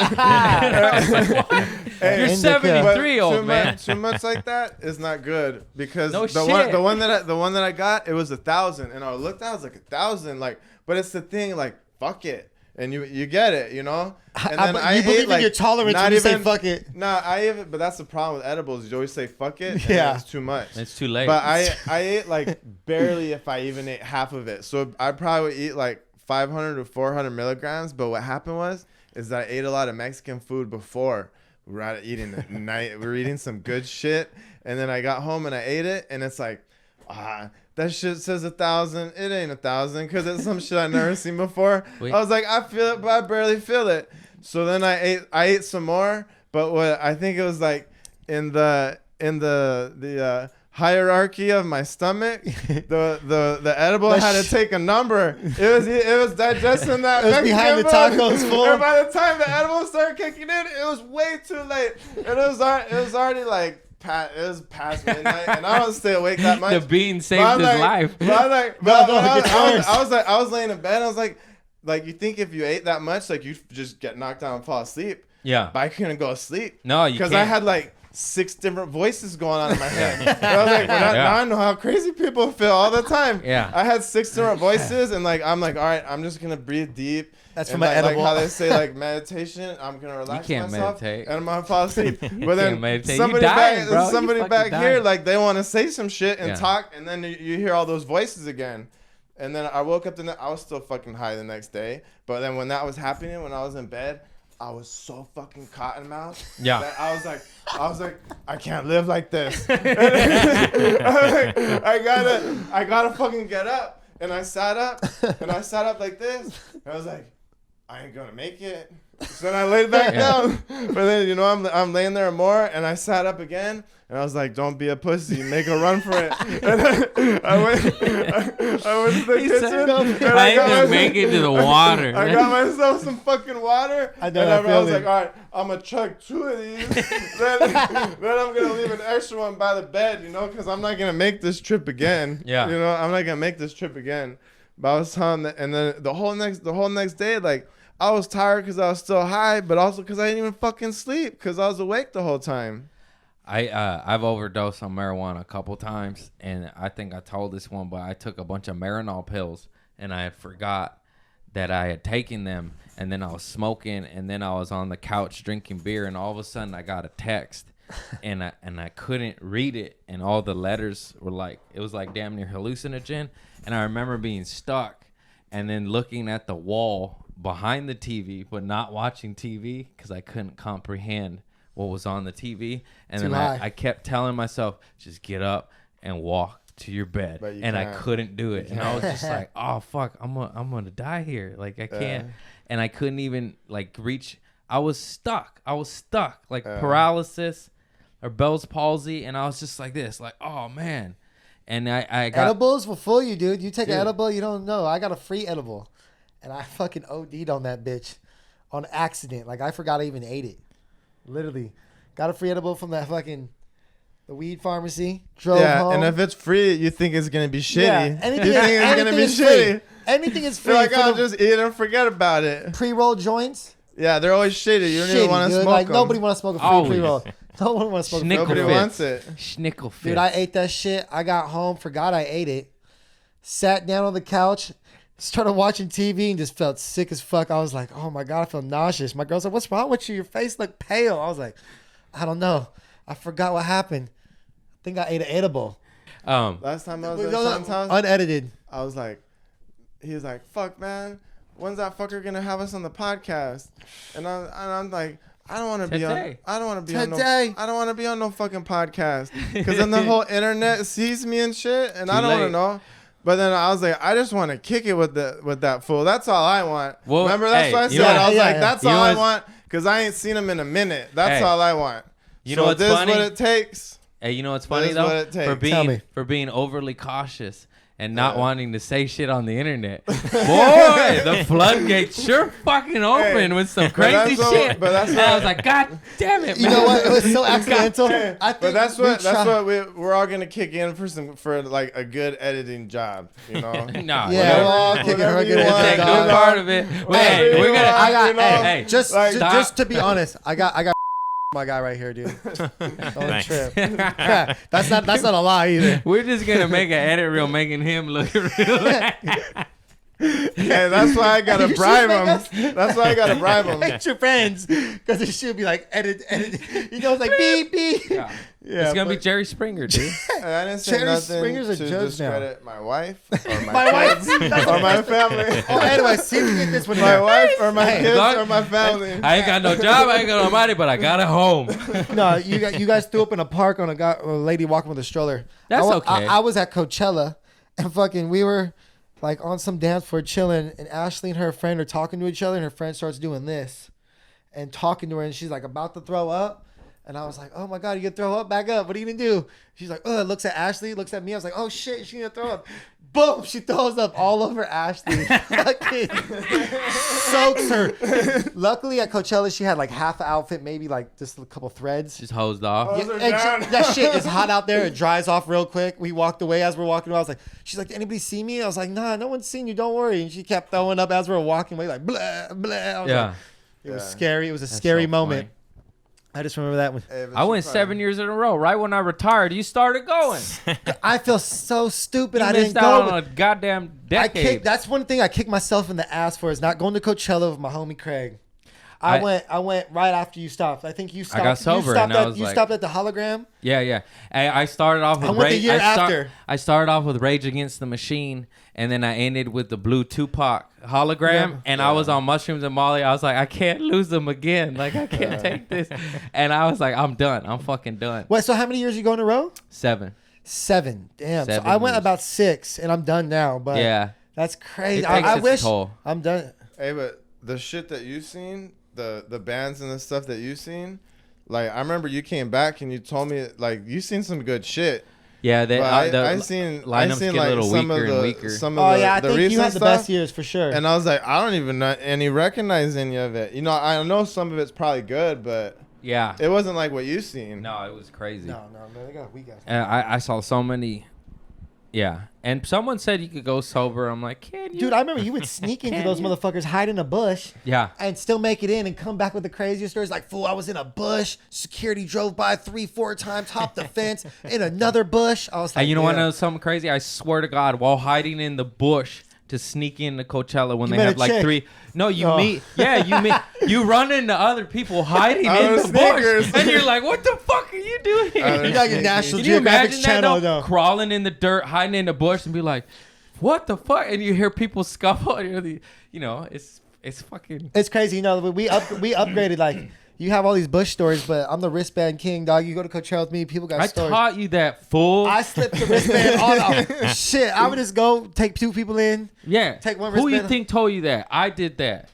Hey, You're Indica. 73, But old man. Too much like that is not good because No the shit. one that I got, it was 1,000, and I looked at it, I was like 1,000, but it's the thing, fuck it. And you get it, you know? And but you believe in your tolerance not when you say fuck it. Nah, but that's the problem with edibles. You always say fuck it. And Yeah. it's too much. It's too late. But I ate like barely if I even ate half of it. So I probably would eat like 500 to 400 milligrams. But what happened is that I ate a lot of Mexican food before. We were out eating at night. We were eating some good shit. And then I got home and I ate it. And it's like, that shit says 1,000. It ain't 1,000 because it's some shit I've never seen before. Wait. I was like, I feel it, but I barely feel it. So then I ate some more. But what I think it was like in the hierarchy of my stomach, the edible had to take a number. It was digesting that. It was behind the tacos full. And by the time the edible started kicking in, it was way too late. And it was already like. It was past midnight, and I don't stay awake that much. The bean saved his life. I was laying in bed. I was like, you think if you ate that much, like you just get knocked down and fall asleep? Yeah. But I couldn't go to sleep. No, you because can't. I had like 6 different voices going on in my head. And I was like, now I know how crazy people feel all the time. Yeah. I had 6 different voices, and like I'm like, all right, I'm just gonna breathe deep. That's and from an edible. Like how they say like meditation, I'm gonna relax can't myself meditate. and I'm gonna fall asleep. But can't then meditate. somebody You dying, bro. You somebody fucking back here, dying. like they want to say some shit and Yeah. talk, and then you hear all those voices again. And then I woke up I was still fucking high the next day. But then when that was happening, when I was in bed, I was so fucking cotton mouthed. Yeah. That I was like, I can't live like this. I gotta fucking get up. And I sat up like this. And I was like, I ain't gonna make it. So then I laid back down. But then, you know, I'm laying there more, and I sat up again, and I was like, don't be a pussy. Make a run for it. And I went to the kitchen. And I ain't got gonna my- make it to the water. I got myself some fucking water. I know and that I was feeling. like, all right, I'm going to chug 2 of these. then I'm going to leave an extra one by the bed, you know, because I'm not going to make this trip again. Yeah. You know, I'm not going to make this trip again. But I was telling that, and then the whole next day, like, I was tired because I was still high, but also because I didn't even fucking sleep because I was awake the whole time. I've overdosed on marijuana a couple times, and I think I told this one, but I took a bunch of Marinol pills, and I forgot that I had taken them, and then I was smoking, and then I was on the couch drinking beer, and all of a sudden I got a text, and I couldn't read it, and all the letters were like, it was like damn near hallucinogen, and I remember being stuck, and then looking at the wall behind the TV, but not watching TV because I couldn't comprehend what was on the TV. And Too then high. I kept telling myself, just get up and walk to your bed. But you And I can't. couldn't do it. And I was just like, oh, fuck, I'm gonna die here. Like, I can't. And I couldn't even, like, reach. I was stuck. Like, paralysis or Bell's palsy. And I was just like this, like, oh, man. And I got... Edibles will fool you, dude. You take Dude. an edible, you don't know. I got a free edible, and I fucking OD'd on that bitch on accident. Like, I forgot I even ate it. Literally. Got a free edible from that fucking the weed pharmacy. Drove home. And if it's free, you think it's going to be shitty. Yeah, anything, you think it's going to be is free. shitty. Anything is free. You're like, for I'll the just eat and forget about it. pre-roll joints. Yeah, they're always shitty. You don't even Shitty, want to dude. smoke Like, them. nobody want to smoke a free Always. pre-roll. No one want to smoke a free Schnickel Nobody pre-roll. wants it. Schnickel fits. Dude, I ate that shit. I got home, forgot I ate it. Sat down on the couch, started watching TV, and just felt sick as fuck. I was like, oh my God, I feel nauseous. My girl's like, what's wrong with you? Your face looked pale. I was like, I don't know. I forgot what happened. I think I ate an edible. Last time I was at Sean's house, Unedited. I was like, he was like, fuck, man. When's that fucker going to have us on the podcast? And I'm like, I don't want to be on. Today. I don't want to be on. Today. I don't want to be on no fucking podcast because then the whole internet sees me and shit, and I Too don't want to late. know. But then I was like, I just want to kick it with that fool. That's all I want. Well, Remember, that's hey, what I you said. know what- I was yeah, like, yeah. that's You all know I what's- want because I ain't seen him in a minute. That's Hey. all I want. You So know what's this funny? What it takes. Hey, you know what's That funny is though? what it takes. For Tell me. being overly cautious and not Yeah. wanting to say shit on the internet. Boy, the floodgates sure fucking open with some crazy that's what- shit. but that's and I what- was like, God damn it, You man. know what? It was so accidental. But I think that's we what tried- we're all gonna kick in for like a good editing job, you know. Nah, Yeah, we're whatever. all kicking her Whatever good you want, Take at no you know. part of it. Hey, Hey, we're gonna. I got, You know, hey, hey, just, like- just to be honest, I got my guy right here, dude. Don't Nice. trip. that's not a lie either. We're just gonna make an edit reel making him look real. Hey, that's why I gotta You bribe should make him. That's why I gotta bribe him. Hate your friends because it should be like edit. He goes like beep beep. Yeah. Yeah, It's gonna be but- Jerry Springer, dude. I didn't say Jerry nothing Springer's a to judge now. discredit my wife or my, My wife. kids or my family. Oh, anyway, see if we get this one. in My there. wife or my Hey, kids God. or my family. I ain't got no job, I ain't got no money, but I got a home. No, you guys threw up in a park on a lady walking with a stroller. That's okay. I was at Coachella, and fucking we were like on some dance floor chilling, and Ashley and her friend are talking to each other, and her friend starts doing this, and talking to her, and she's like about to throw up. And I was like, oh my God, you gonna throw up? Back up. What are you gonna do? She's like, oh, looks at Ashley, looks at me. I was like, oh shit, she's gonna throw up. Boom, she throws up all over Ashley. Fucking soaks her. Luckily at Coachella, she had like half an outfit, maybe like just a couple threads. Just hosed off. Those are And down. that shit is hot out there. It dries off real quick. We walked away as we're walking away. I was like, she's like, did anybody see me? I was like, nah, no one's seen you. Don't worry. And she kept throwing up as we were walking away, like, blah, blah. I was Yeah. like, it was Yeah. scary. It was a That's scary so moment. funny. I just remember that one. Hey, but I you went probably- 7 years in a row. Right when I retired, you started going. I feel so stupid. You I missed didn't out go. on a goddamn I decade. that's one thing I kicked myself in the ass for is not going to Coachella with my homie Craig. I went right after you stopped. I think you stopped. got sober You stopped, and I at, was you like- stopped at the hologram. Yeah. I started off with I went the year start- after. I started off with Rage Against the Machine, and then I ended with the Blue Tupac hologram, Yeah. and I was on mushrooms and Molly. I was like, I can't lose them again. Like, I can't take this. And I was like, I'm done. I'm fucking done. Wait, so how many years you go in a row? 7. 7. Damn. 7 so I went years. about 6, and I'm done now. But Yeah. that's crazy. It takes I its wish toll. I'm done. Hey, but the shit that you seen, the bands and the stuff that you seen, like I remember you came back and you told me like you seen some good shit. Yeah, they, But the I seen lineups get a little some weaker of the, and weaker. Some of Oh the, yeah, I the think you recent had the stuff, best years for sure. and I was like, I don't even know any recognize any of it. You know, I know some of it's probably good, but Yeah. it wasn't like what you seen. No, it was crazy. no, man, they got we got. I saw so many. Yeah. And someone said you could go sober. I'm like, can you? Dude, I remember you would sneak into those motherfuckers, hide in a bush, Yeah. and still make it in and come back with the craziest stories. Like, fool, I was in a bush. Security drove by 3-4 times, hopped the fence in another bush. I was like, And you know what? yeah. Know something crazy? I swear to God, while hiding in the bush to sneak into Coachella when You they met have a like chick. 3. No, you Oh. meet. Yeah, you meet. You run into other people hiding Out in of the bush, sneakers. and you're like, "What the fuck are you doing here?" Out of You got your Can National Can you Geographic imagine that? channel, Though? though. Crawling in the dirt, hiding in the bush, and be like, "What the fuck?" And you hear people scuffle. And you're the, it's fucking. It's crazy, you know. We upgraded. Like, you have all these bush stories, but I'm the wristband king, dog. You go to Coachella with me, people got I stories. taught you that, fool. I slipped the wristband on. Shit, I would just go take 2 people in. yeah. Take one Who you wristband. think told you that? I did that.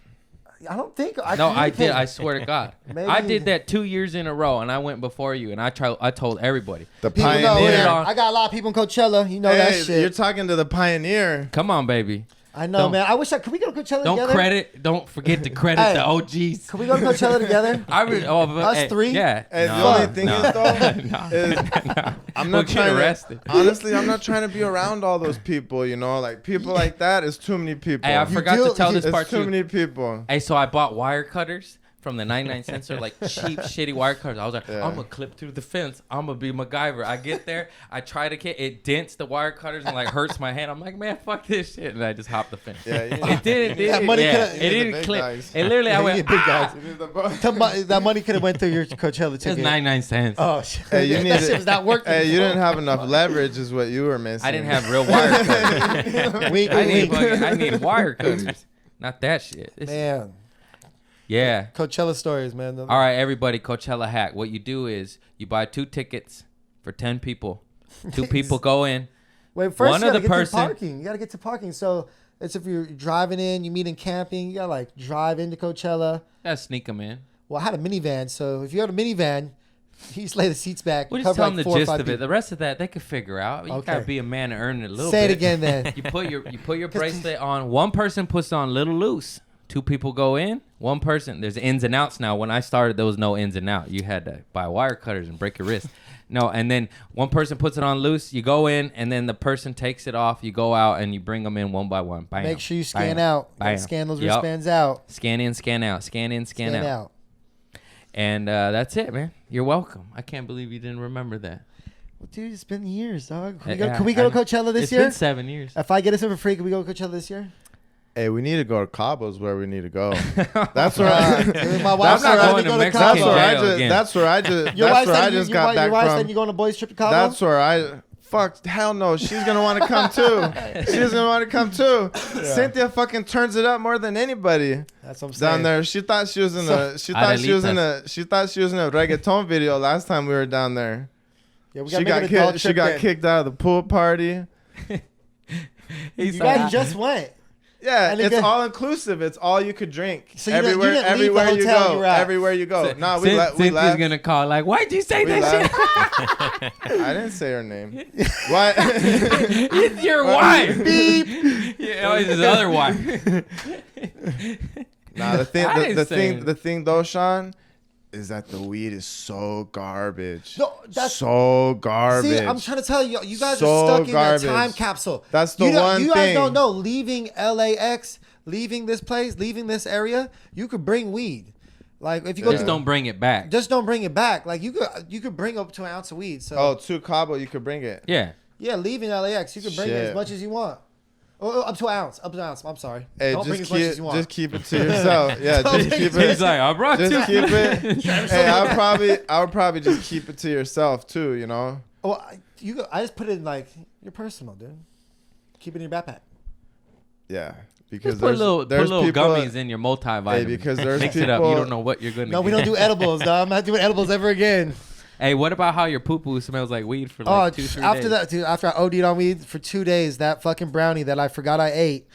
I don't think. No, I did. communicate. I swear to God. Maybe- I did that 2 years in a row, and I went before you, and I told everybody. The People know, pioneer. yeah. on. I got a lot of people in Coachella. You know that Hey, shit. you're talking to the pioneer. Come on, baby. I know, don't- man. I wish could we go to Coachella Don't together? Don't forget to credit Hey. the OGs. Could we go to Coachella together? Us Us 3? Yeah. Hey, No, the only Fuck. thing no. is though, No. is We'll I'm not get trying arrested. to. Honestly, I'm not trying to be around all those people. You know, like people like that is too many people. Hey, I forgot do- to tell this It's part too too. many people. Hey, so I bought wire cutters from the 99 cents store, like cheap, shitty wire cutters. I was like, Yeah. I'm gonna clip through the fence. I'm gonna be MacGyver. I get there, I try to get it dents the wire cutters and like hurts my hand. I'm like, man, fuck this shit, and I just hopped the fence. Yeah, you It didn't. That money yeah, coulda- it You need the didn't big clip. guys. It literally, I You went. need big guys. You need the That money could have went through your Coachella It's ticket. 99 cents. Oh shit! Hey, you that need shit was not working. Hey, you didn't have enough leverage, is what you were missing. I didn't have real wire cutters. Wink, I need wink. I need wire cutters, not that shit. It's- Man, yeah. Coachella stories, man. All right, everybody, Coachella hack. What you do is you buy 2 tickets for 10 people. 2 people go in. Wait, first One you of gotta the get person- to parking. You gotta get to parking. So it's if you're driving in, you meet in camping. You gotta like drive into Coachella. Gotta sneak them in. Well, I had a minivan, so if you had a minivan, you just lay the seats back. We'll just cover, tell like, them 4 the or gist 5 of it. people. The rest of that they could figure out. You Okay. gotta be a man to earn it a little Say bit. it again, then. You put your bracelet on. One person puts on little loose. 2 people go in. One person. There's ins and outs now. When I started, there was no ins and out. You had to buy wire cutters and break your wrist. No, and then one person puts it on loose. You go in, and then the person takes it off. You go out, and you bring them in one by one. Bam, Make sure you scan bam, out. You gotta bam. Scan those Yup. wristbands out. Scan in, scan out. Scan in, scan Scan out. out. And that's it, man. You're welcome. I can't believe you didn't remember that. Well, dude, it's been years, dog. Yeah, Can we go to I- Coachella this It's year? been 7 years. If I get us in for free, can we go to Coachella this year? Hey, we need to go to Cabo's where we need to go. That's where I. Dude, my wife's not not going going to to Mexican Cabo. jail again. That's where I just. Your That's wife where I said just you, got your back wife from. said you going on a boys trip to Cabo? That's where I. Fuck, hell no. She's gonna want to come too. She's gonna want to come too. Cynthia fucking turns it up more than anybody That's what I'm saying. down there. She thought she was in a. She thought she was in a. She thought she was in a reggaeton video last time we were down there. Yeah, we She gotta got make an adult kicked. She trip got then. kicked out of the pool party. He's You like, guys just went. Yeah, And it's again- all inclusive. It's all you could drink. So you didn't- you everywhere, didn't leave the everywhere you hotel go, you were at. everywhere you go. No, we Cynthia's left. gonna call like, why'd you say We that left. I didn't say her name. What? shit? It's your wife. Beep. Yeah, it's his other wife. Nah, the thing, I the, didn't the say thing, it. the thing though, Sean, is that the weed is so garbage. No, that's- so garbage. See, I'm trying to tell you, you guys So are stuck in garbage. a time capsule. That's the you don't- one You guys thing. don't know. Leaving LAX, leaving this place, leaving this area, you could bring weed. Like if you go Just to, don't bring it back. just don't bring it back. Like you could bring up to an ounce of weed. So Oh, to Cabo, you could bring it. Yeah. yeah, leaving LAX, you could bring it as Shit. much as you want. Oh, up to an ounce. Up to an ounce. I'm sorry. Hey, Don't bring just as much keep, as you want. just keep it to yourself. Yeah, Don't just bring keep as much it. He's like, I brought Just you. keep it. Hey, I would probably just keep it to yourself too. You know. Oh, I just put it in like your personal, dude. Keep it in your backpack. Yeah, because Just put little people, gummies in your multivitamin. Hey, because there's Mix people. it up. You don't know what you're gonna. No, we get. don't do edibles, dog. I'm not doing edibles ever again. Hey, what about how your poo poo smells like weed for Oh, like 2-3 after days? that, dude, after I OD'd on weed for 2 days, that fucking brownie that I forgot I ate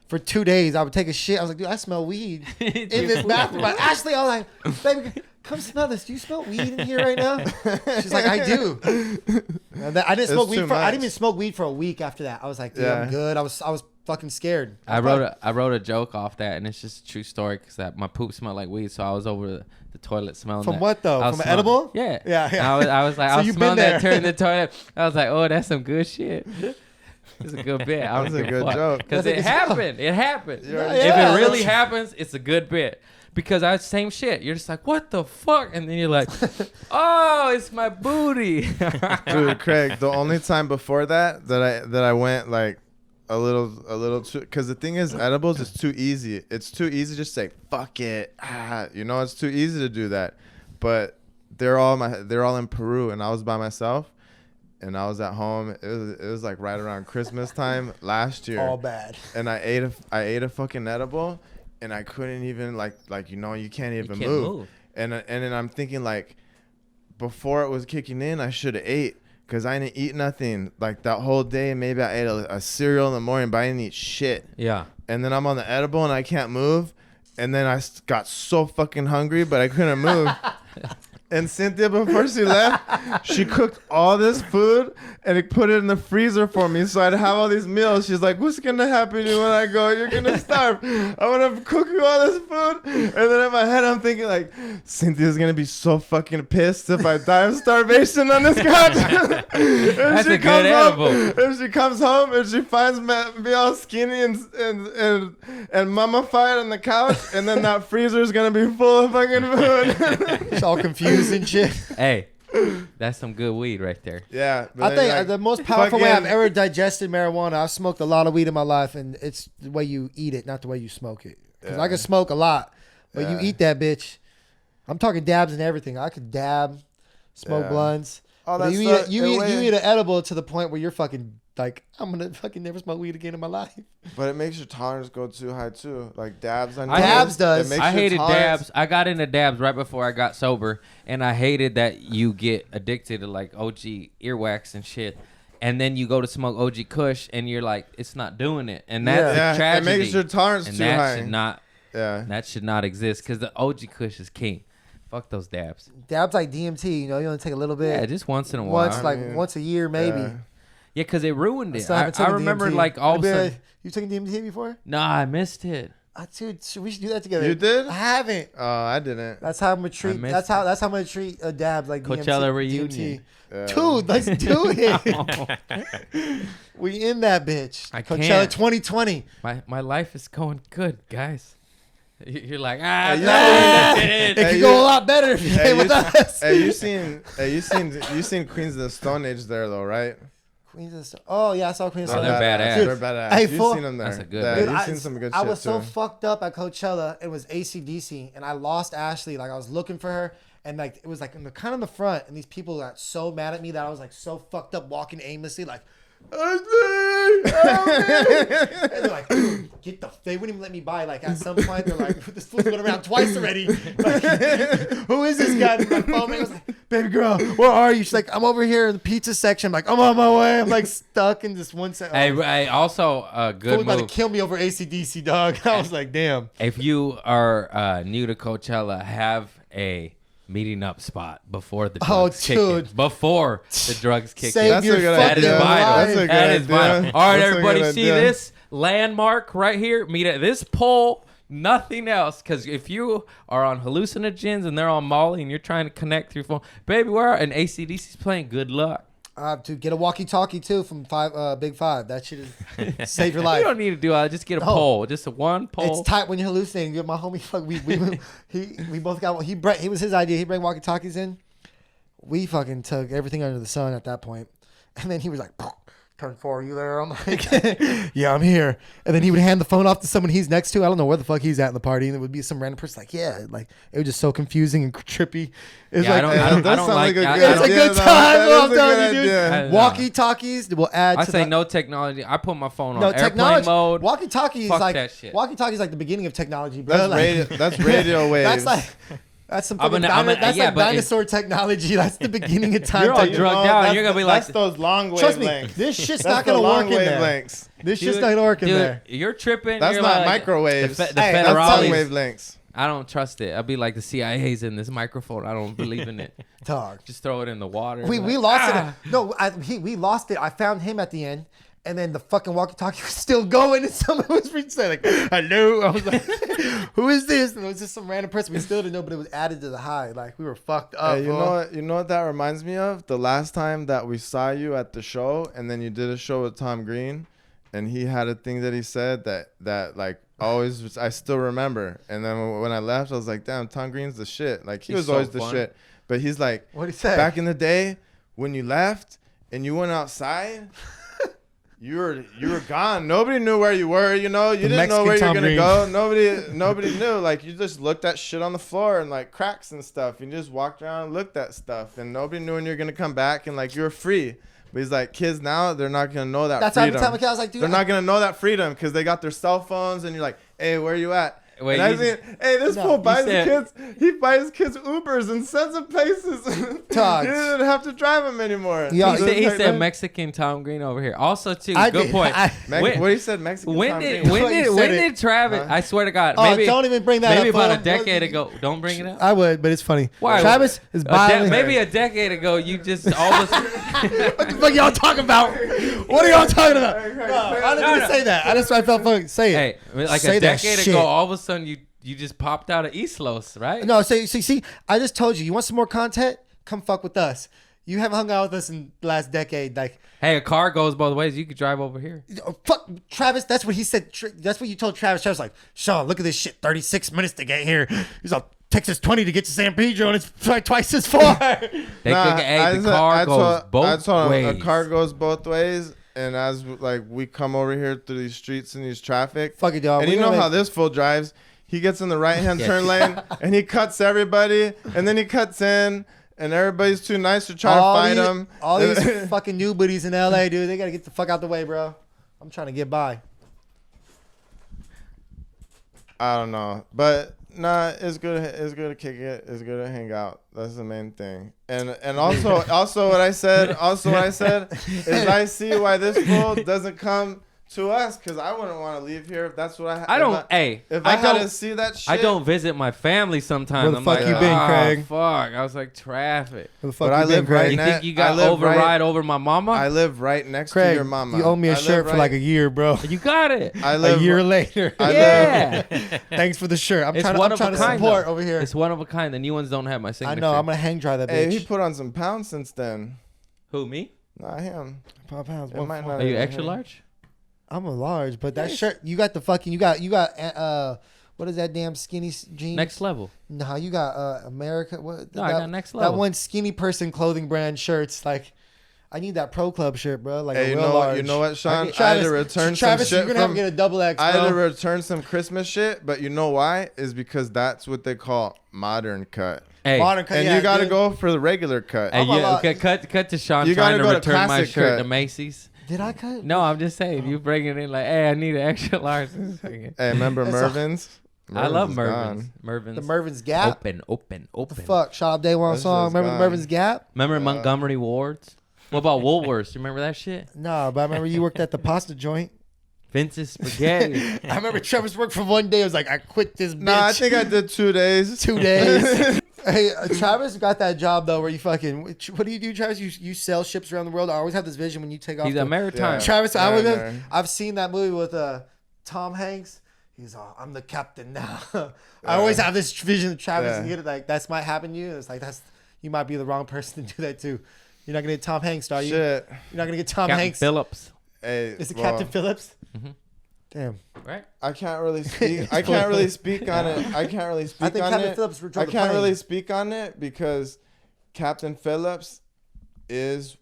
for 2 days, I would take a shit. I was like, dude, I smell weed in this bathroom. But Ashley, I was like, baby, come smell this. Do you smell weed in here right now? She's like, I do. And I didn't smoke It's weed too for. I much. didn't even smoke weed for a week after that. I was like, dude, Yeah. I'm good. I was fucking scared. I wrote a joke off that, and it's just a true story because that my poop smelled like weed, so I was over the toilet smelling. From that. what, though? I was From an smelling- edible? Yeah, Yeah, yeah. And I was like, So I was you've smelling been that there. turn the toilet. I was like, oh, that's some good shit. It's a good bit. I That's don't a give good fuck. joke. Because That's a it good joke. happened. It happened. Yeah, If yeah, it really that's- happens, it's a good bit. Because I same shit. You're just like, what the fuck? And then you're like, oh, it's my booty. Dude, Craig, the only time before that I went like a little too, because the thing is, edibles is too easy. It's too easy to say fuck it. You know, it's too easy to do that. But they're all in Peru, and I was by myself, and I was at home. It was like right around Christmas time last year. All bad. And I ate a fucking edible, and I couldn't even like you know, you can't even can't move. move. And then I'm thinking like, before it was kicking in, I should have ate, because I didn't eat nothing like that whole day. Maybe I ate a cereal in the morning, but I didn't eat shit. Yeah. And then I'm on the edible and I can't move. And then I got so fucking hungry, but I couldn't move. And Cynthia, before she left, she cooked all this food and put it in the freezer for me, so I'd have all these meals. She's like, what's going to happen to you when I go? You're going to starve. I'm going to cook you all this food. And then in my head, I'm thinking like, Cynthia's going to be so fucking pissed if I die of starvation on this couch. That's a good edible. If she comes home and she finds me all skinny and mummified on the couch, and then that freezer is going to be full of fucking food. It's all confused and shit. Hey, that's some good weed right there. Yeah. but I then, think like, the most powerful way I've fucking- ever digested marijuana, I've smoked a lot of weed in my life, and it's the way you eat it, not the way you smoke it. Because I Yeah. can smoke a lot, but you Yeah. eat that bitch. I'm talking dabs and everything. I could dab, smoke Yeah. blunts. Oh, But that's you so- eat you it eat way- you eat an edible to the point where you're fucking like, I'm gonna fucking never smoke weed again in my life. But it makes your tolerance go too high too. Like dabs, I know. Dabs does. It makes I your hated tolerance- dabs. I got into dabs right before I got sober, and I hated that you get addicted to like OG earwax and shit, and then you go to smoke OG Kush, and you're like, it's not doing it, and that's Yeah, a tragedy. it makes your tolerance and too that high. should not Yeah. that should not exist because the OG Kush is king. Fuck those dabs. Dabs like DMT, you know, you only take a little bit. Yeah, just once in a while. once, like mean, once a year, maybe. Yeah. Yeah, because it ruined I it. still haven't I taken remember DMT. like all of a Maybe, sudden. you taken DMT before? No, I missed it. Dude, we should do that together. You did? I haven't. Oh, I didn't. That's how I'm gonna treat. missed That's how I'm gonna treat a dabs like Coachella DMT, reunion. DMT. Yeah. Dude, let's do it. We in that bitch. I Coachella can't. 2020. My life is going good, guys. You're like, ah, Hey, no, yeah. that's It it. could you- go a lot better if you Hey, came with us. you seen Queens of the Stone Age there though, right? Queens of the Stone. Oh yeah, I saw Queens of the Oh, Stone. they're badass. Dude, They're badass. hey, You've full- seen them there. That's a good Yeah, band. Dude, you've seen some good I shit was so too. fucked up at Coachella. It was AC/DC, and I lost Ashley. Like I was looking for her, and like it was like in the kind of the front, and these people got so mad at me that I was like so fucked up, walking aimlessly, like. Ashley, help me! And they're like, "Dude, get the. They wouldn't even let me by. Like at some point, they're like, this fool's been around twice already. Like, who is this guy? And my phone man was like, baby girl, where are you? She's like, I'm over here in the pizza section. I'm like, I'm on my way. I'm like stuck in this one section. Hey, also a Fool good about to move. kill me over AC/DC, dog. I was like, damn. If you are new to Coachella, have a meeting up spot before the Oh, drugs kick in. dude. Before the drugs kick Save in. That's your a good That is idea. vital. That's a good That is idea. vital. All right, That's a everybody, good see idea. this landmark right here? Meet at this pole. Nothing else. Because if you are on hallucinogens and they're on Molly and you're trying to connect through phone, baby, where and ACDC's playing, good luck. To get a walkie-talkie too from Big Five. That shit is save your life. You don't need to do all that. Just get a No. pole. Just a one pole. It's tight when you're hallucinating. My homie, fuck, we both got. He was his idea. He bring walkie-talkies in. We fucking took everything under the sun at that point, and then he was like, "Turn 4, are you there?" I'm like, "Yeah, I'm here." And then he would hand the phone off to someone he's next to. I don't know where the fuck he's at in the party, and it would be some random person like, "Yeah," like it was just so confusing and trippy. It's Yeah, like I don't That sounds like. like a I- good it's a idea, good though. time. That Bro, is I'm a telling good you, dude. idea. I- Walkie-talkies will add. I to say the, no technology. I put my phone on No airplane technology. mode. Walkie-talkie is Fuck like that shit. walkie-talkie is like the beginning of technology, bro. That's Like- radio. That's radio waves. That's like that's some I'm fucking gonna- that's yeah, like but dinosaur technology. That's the beginning of time. You're all technology. drugged out, and you're gonna be like, that's those long Trust me, wavelengths. this shit's That's not the gonna long work in there. wavelengths. This shit's Dude, not gonna work in dude, there. you're tripping. That's you're not like, microwaves. The, Hey, That's long federales. wavelengths. I don't trust it. I'll be like the CIA's in this microphone. I don't believe in it. Dog. Just throw it in the water. We Like, lost ah. it. No, we lost it. I found him at the end, and then the fucking walkie-talkie was still going, and someone was saying like, "Hello." I was like, "Who is this?" And it was just some random person. We still didn't know, but it was added to the high. Like we were fucked up. You bro. know what? You know what that reminds me of? The last time that we saw you at the show, and then you did a show with Tom Green, and he had a thing that he said that like always I still remember. And then when I left, I was like, damn, Tom Green's the shit. Like he He's was so always the fun. shit. But he's like, What'd he say? back in the day when you left and you went outside. You were gone. Nobody knew where you were. You know, you didn't know Mexican where you were Tom gonna Green. go. Nobody knew. Like you just looked at shit on the floor and like cracks and stuff. And you just walked around and looked at stuff. And nobody knew when you were gonna come back. And like you were free. But he's like, kids now, they're not gonna know that That's how every freedom. time I came, I was like, dude, They're not gonna know that freedom because they got their cell phones. And you're like, hey, where you at? Wait, and I you- mean, hey, this No, fool you buys said- kids. He buys kids Ubers and sends them places. Todd. You didn't have to drive them anymore. Yeah, He Like, said Mexican Tom Green over here. Also, too, I good did- point. what he said, Mexican. When Tom did Green. when You did said when it. did Travis? I swear to God, Oh, maybe don't even bring that maybe up, about a fool. decade ago. Don't bring it up. I would, but it's funny. Why? Travis is buying. Maybe a decade ago, you just all of a sudden. What the fuck y'all talking about? What are y'all talking about? No, I didn't even no. say that. I just I felt funny. Say it. Hey, like Say a that decade shit. ago, all of a sudden you just popped out of East Los, right? No, see, I just told you. You want some more content? Come fuck with us. You haven't hung out with us in the last decade. Like, Hey, a car goes both ways. You could drive over here. oh, fuck Travis. That's what he said. That's what you told Travis. Travis was like, Sean, look at this shit. 36 minutes to get here. He's like, takes us 20 to get to San Pedro, and it's like twice as far. They Nah, think, hey, the car goes both ways. A car goes both ways, and as like we come over here through these streets and these traffic, Fuck it, dog. and We you know gonna how make- this fool drives. He gets in the right-hand Yeah. turn lane, and he cuts everybody, and then he cuts in, and everybody's too nice to try to fight him. All these fucking new booties in LA, dude. They gotta get the fuck out the way, bro. I'm trying to get by. I don't know, but nah, it's good. It's good to kick it. It's good to hang out. That's the main thing. And also what I said is I see why this fool doesn't come to us because I wouldn't want to leave here if that's what I don't. Hey, If I I had to don't. see that shit, I don't visit my family sometimes. Where the I'm fuck like, you been, "Ah, Craig?" Fuck. I was like, traffic. Who the fuck But you I been, live Craig? right You now. think you got I live override over my mama? I live right next Craig, to your mama. you owe me a I live shirt for right- like a year, bro. you got it. I A live year later. I yeah. Thanks for the shirt. I'm It's trying, one I'm of trying a to kind, support though. over here. It's one of a kind. The new ones don't have my I signature. know. I'm gonna hang dry that Hey, bitch. he put on some pounds since then. Who, me? Not him. 5 pounds. It one might four. not Are you even extra him. large? I'm a large, but that shirt, you got the fucking, you got, what is that damn skinny jeans? Next level. No, you got America. What? No, I got Next That Level. one skinny person clothing brand shirts. Like, I need that Pro Club shirt, bro. Like Hey, a real large. you know what, Sean? I had Travis, to return Travis, some you're shit gonna have from. to get a double X, I had to bro. return some Christmas shit, but you know why? Is because that's what they call modern cut, Hey, Modern cut, and yeah, you got to dude. go for the regular cut. hey, I'm a you, lot- okay, cut to Sean You trying gotta to go to return my classic shirt cut. to Macy's. Did I cut? No, I'm just saying, you bring it in like, hey, I need an extra large. Hey, remember That's a- Mervin's? I love is Mervin's. gone. Mervin's. The Mervin's Gap. Open. The fuck? Shot up day one That song. shit's Remember gone. the Mervin's Gap? Remember Montgomery Wards? What about Woolworths? You remember that shit? No, but I remember you worked at the pasta joint. Vince's Spaghetti. I remember Travis worked for one day. I was like, I quit this bitch. Nah, I think I did 2 days. 2 days. Hey, Travis got that job though, where you fucking. What do you do, Travis? You sell ships around the world. I always have this vision when you take off. He's the- a maritime. Yeah. Travis, Mariner. I've seen that movie with Tom Hanks. He's all, I'm the captain now. I always have this vision of Travis, and Yeah. you like that's might happen to you. It's like you might be the wrong person to do that too. You're not gonna get Tom Hanks, are you? Shit. You're not gonna get Tom Captain Hanks. Phillips. Hey, Is it well, Captain Phillips? Mhm. Damn. Right? I can't really speak. I can't really speak on it. I can't really speak I think on Captain it. Phillips drove I the can't plane. really speak on it because Captain Phillips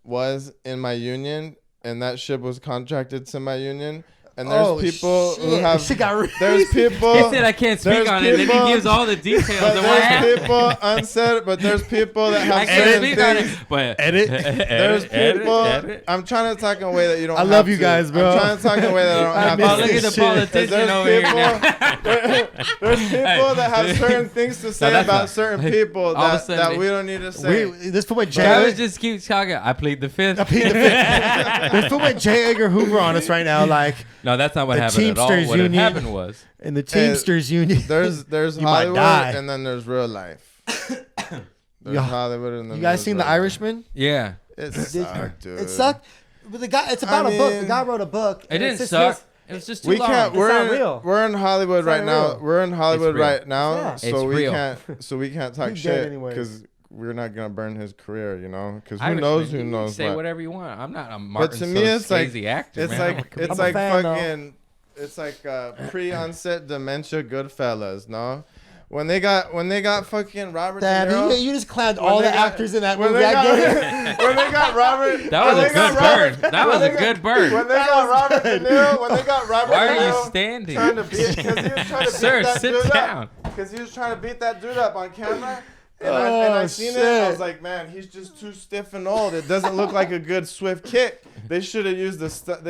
was in my union, and that ship was contracted to my union. And there's Oh, people who shit. have. Shit got really- There's people. He said I can't speak there's on it, and then people- he gives all the details But of what there's happened. people unsaid. But there's people that I have can't certain speak on things. it, but Edit. There's people. I'm trying to talk in a way that you don't. I have love you to. guys, bro. I'm trying to talk in a way that I don't I have miss to. Oh, look at the Shit. politician There's over here now. there's people that have certain things to say that's about not- certain people all of a that, sudden that they- we don't need to say. This fool went Travis J. just keeps talking. I plead the fifth. This fool went J. Edgar Hoover on us right now, like No, that's not what The happened at all. Teamsters What had Union. happened was in the Teamsters Union. There's You might Hollywood die. and then there's real life. There's Yo, Hollywood and then You guys there's seen The real life. Irishman? yeah. It Did- sucked, dude. It sucked. But the guy, it's about I a book. The mean- guy wrote a book. It and didn't it's just suck. his- It was just too We long. can't. It's not real. We're in Hollywood It's right not now. real. We're in Hollywood real. right now, Yeah. so It's we real. can't talk He's dead shit anyways. because we're not gonna burn his career, you know? Because who Irishman, knows? Who you can knows? Say what. whatever you want. I'm not a But Martin to me, it's like Scorsese actor. it's man. like I'm a comedian. it's I'm a like fan, though. fucking. It's like pre-onset dementia Goodfellas, no? When they got fucking Robert Damn, De Niro. you just clowned when all they the got- actors in that when movie. they I get it. got, when they got Robert. That was when a they got good Robert- burn. That when was they a got- good burn. When they got Robert De Niro. When they got Robert Why De are you Niro standing? trying to beat, because he was trying to Sir, beat that sit dude down. up. Because he was trying to beat that dude up on camera. And Oh, I seen it. I shit. was like, man, he's just too stiff and old. It doesn't look like a good swift kick. They should have used the stunt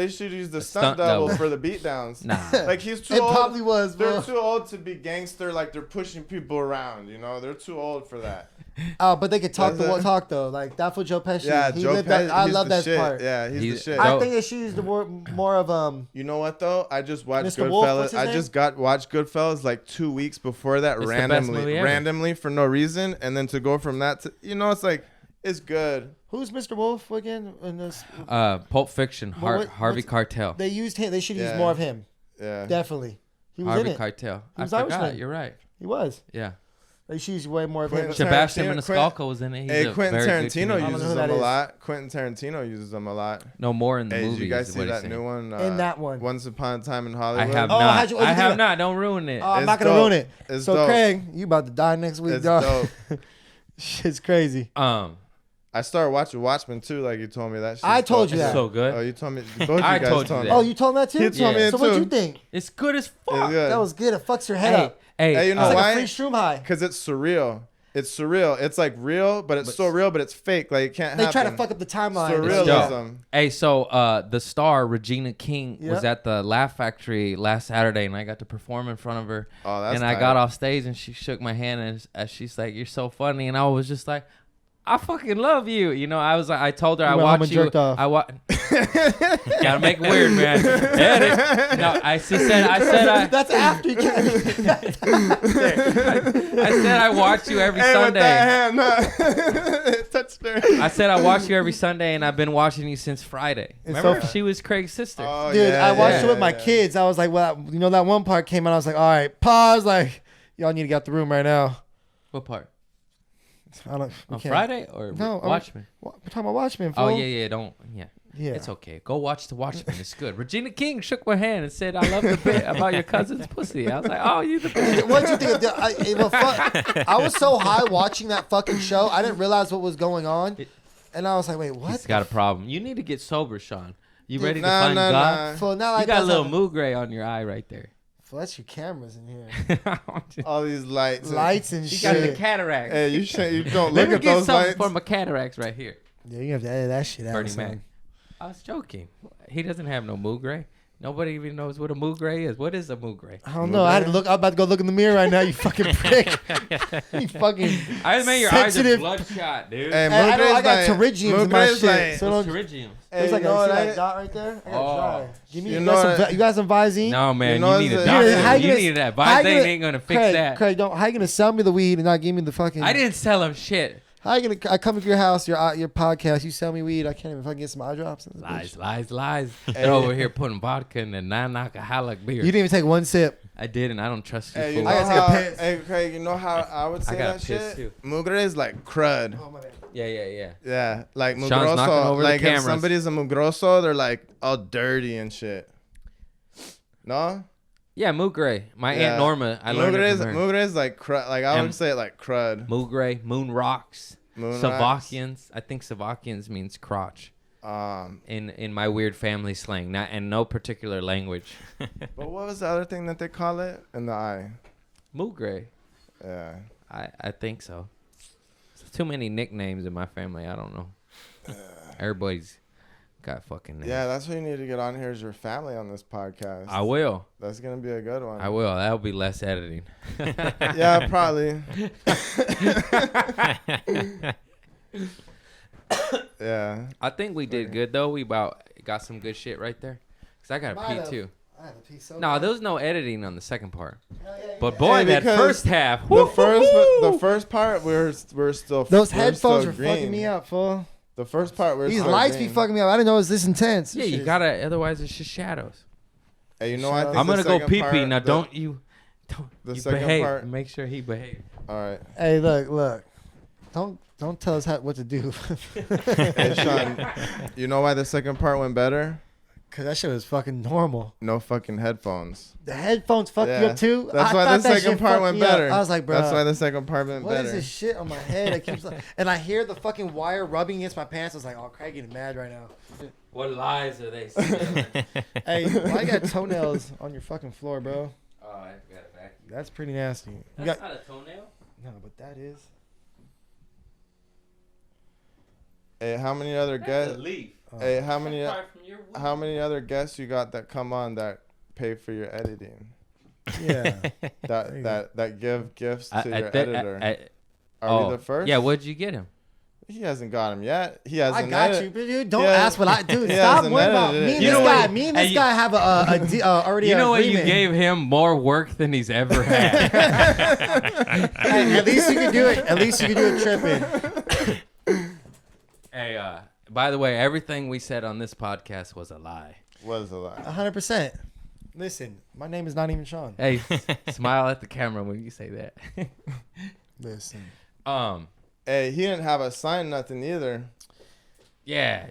stunt double double. for the beatdowns. Nah. Like he's too It old. probably was, They're bro. too old to be gangster. Like they're pushing people around. You know, they're too old for that. Oh, but they could talk That's it. talk though. Like that for Joe Pesci. Yeah, he Joe lived Pesci. that. I he's love the that shit. part. Yeah, he's the He's- shit. I Dope. think they should use the more of You know what though? I just watched Mr. Wolf, what's Goodfellas. his I name? just watched Goodfellas like 2 weeks before that, It's the best movie ever. randomly for no reason, and then to go from that to it's like it's good. who's Mr. Wolf again in this. Pulp Fiction. What- Harvey Keitel. They used him. They should use Yeah. more of him. Yeah. Definitely. He was Harvey in it. Keitel. He I was forgot. Irishman. You're right. He was. Yeah. They should use way more of him. Quentin Sebastian Tarantino- Maniscalco was in it. He's Hey, a Quentin very good Tarantino comedian. I don't know uses who that them a is. lot. Quentin Tarantino uses them a lot. No more in the Hey, movies. did you guys is see what he's that saying. new one? In that one. Once Upon a Time in I Hollywood. have Oh, not. how'd you- what'd I you do have it? not. Don't ruin it. Oh, I'm It's not gonna dope. ruin it. It's So dope. Craig, you about to die next week, It's dog. dope. Shit's crazy. I started watching Watchmen too, like you told me that. Shit's I told dope. you that. so good. Oh, you told me. Both of you I guys told you me. that. Oh, you told him that too? He told me Yeah. it So what'd too. you think? It's good as It's fuck. good. That was good. It fucks your head Hey, up. Hey, you know It's like why? a free shroom high. Because it's surreal. It's surreal. It's like real, but it's so real, but it's fake. Like it can't They happen. try to fuck up the timeline. Surrealism. Hey, so the star Regina King was Yeah. at the Laugh Factory last Saturday, and I got to perform in front of her. Oh, that's and I tight. got off stage, and she shook my hand, and as she's like, "You're so funny," and I was just like, "I fucking love you." You know, I was like, I told her I went home watch and you. jerked off. Gotta make it weird, man. Edit. No, I said That's after you I said I watch you every Hey, with Sunday. that hand, no. Touched her. I said I watch you every Sunday, and I've been watching you since Friday. It's Remember, so- she was Craig's sister. Oh, Dude, yeah, I watched yeah, it with my yeah. kids. I was like, well, you know, that one part came out. I was like, all right, pause. Like, y'all need to get out the room right now. What part? I don't. we On can't- Friday or No, Watchmen? We're talking about Watchmen. Oh fool. yeah. Yeah. It's okay. Go watch the Watchmen. It's good. Regina King shook my hand and said, "I love the bit about your cousin's pussy." I was like, "Oh, you the best." What did you think of the, I was so high watching that fucking show. I didn't realize what was going on. And I was like, wait, what? He's got a problem. You need to get sober, Sean. You ready to Nah, find nah, God? nah. Fool, not like You got a that's little how- moo gray on your eye right there. Fool, that's your cameras in here. All these lights. Lights and You got the shit. cataracts. Hey, you don't Let look me at get those something lights. for my cataracts right here. Yeah, you have to edit that shit out. Bernie son. Mac. I was joking. He doesn't have no moo gray. Nobody even knows what a moo gray is. What is a moo gray? I don't know. I had to look. I'm about to go look in the mirror right now. You fucking prick. You fucking. I mean, your eyes are sensitive. bloodshot, dude. Hey, Hey, I know I got Mugre's pterygiums in my Mugre's shit. like- So What's don't. pterygium? Hey, There's like you know a, what see I- that dot right there. I got Oh. dry. Give me. You You, know got some, what I- you got some Visine? No, man. know You need a it's a- doctor. How you You gonna- need that. how you Visine gonna- ain't gonna fix Craig, that. Craig, don't. How you gonna sell me the weed and not give me the fucking? I didn't sell him shit. How you gonna? I come to your house, your podcast. You sell me weed. I can't even fucking get some eye drops. in this Lies, bitch. lies, lies. They're over here putting vodka in a non-alcoholic beer. You didn't even take one sip. I did, and I don't trust you. Hey, fool. you know I gotta take a how, piss. hey, Craig, you know how I would say I gotta that piss shit? too. Mugre is like crud. Oh my bad. Yeah. Yeah, like Sean's knocking mugroso. over the Like if cameras. somebody's a mugroso, they're like all dirty and shit. No? Yeah, Mugray. My Yeah. Aunt Norma. I learned it from her. Mugre is like crud. Like I And- would say it like crud. Mugray, Moon Rocks, Moon Savakians. I think Savakians means crotch rocks. in my weird family slang, not in no particular language. But what was the other thing that they call it in the eye? Mugray. Yeah. I think so. There's too many nicknames in my family. I don't know. Everybody's got fucking names. Yeah, that's what you need to get on here is your family on this podcast. I will. That's gonna be a good one. I will. That'll be less editing. Yeah, probably. Yeah. I think we did good though. We about got some good shit right there. Cause I got Might to have. pee too. I have a piece so No, bad. there was no editing on the second part. Hell yeah, But yeah. boy, Hey, that because first half. The first part we're still Those we're headphones still are fucking me up, fool. The first part we're These still lights green. be fucking me up. I didn't know it was this intense. Yeah, This you shit gotta. Otherwise, it's just shadows. Hey, you know I think I'm the gonna go second pee pee part- now. the- Don't you? Don't the you second behave? part- Make sure he behaves. All right. is- Hey, look. Don't tell us what to do. Hey, Sean, you know why the second part went better? Cause that shit was fucking normal. No fucking headphones. The headphones fucked you Yeah. up too. That's I why thought the that second shit part fucked went me up. better. I was like, bro, That's why the second part went what is better. this shit on my head? It keeps and I hear the fucking wire rubbing against my pants. I was like, oh, Craig getting mad right now. What lies are they saying? Hey, why you got toenails on your fucking floor, bro? Oh, I got it back. That's pretty nasty. You That's got not a toenail. no, but that is. Hey, how many other That's guests? a leaf. Hey, how many? That's probably from your weed. How many other guests you got that come on that pay for your editing? Yeah. That give gifts to your think- editor. Are oh, we the first? Yeah, what'd you get him? He hasn't got him yet. He I hasn't. got edit- you, but dude, don't He ask what I hasn't- do. he Stop hasn't worrying about edited me it. and You this know guy. what? Me and Hey, this you- guy have already You an know what? You agreement. gave him more work than he's ever had. Hey, at least you can do it. At least you can do it tripping. Hey, by the way, everything we said on this podcast was a lie. Was a lie. 100%. Listen, my name is not even Sean. Hey, smile at the camera when you say that. Listen. Hey, he didn't have us sign nothing either. Yeah,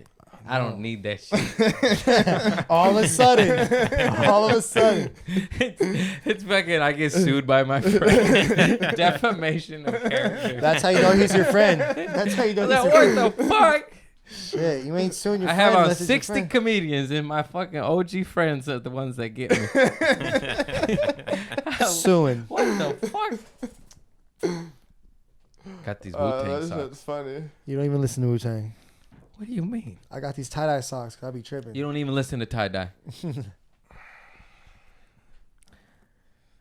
I don't need that shit. All of a sudden. It's fucking. I get sued by my friend. Defamation of character. That's how you know he's your friend. That's how you know Like, he's your what friend. the fuck? Shit, you ain't suing your I friend have unless it's your 60 friend. comedians, and my fucking OG friends are the ones that get me. Suing. What the fuck? Got these Wu-Tang That socks. shit's funny. You don't even listen to Wu-Tang. What do you mean? I got these tie-dye socks. 'Cause I be tripping. You don't even listen to tie-dye.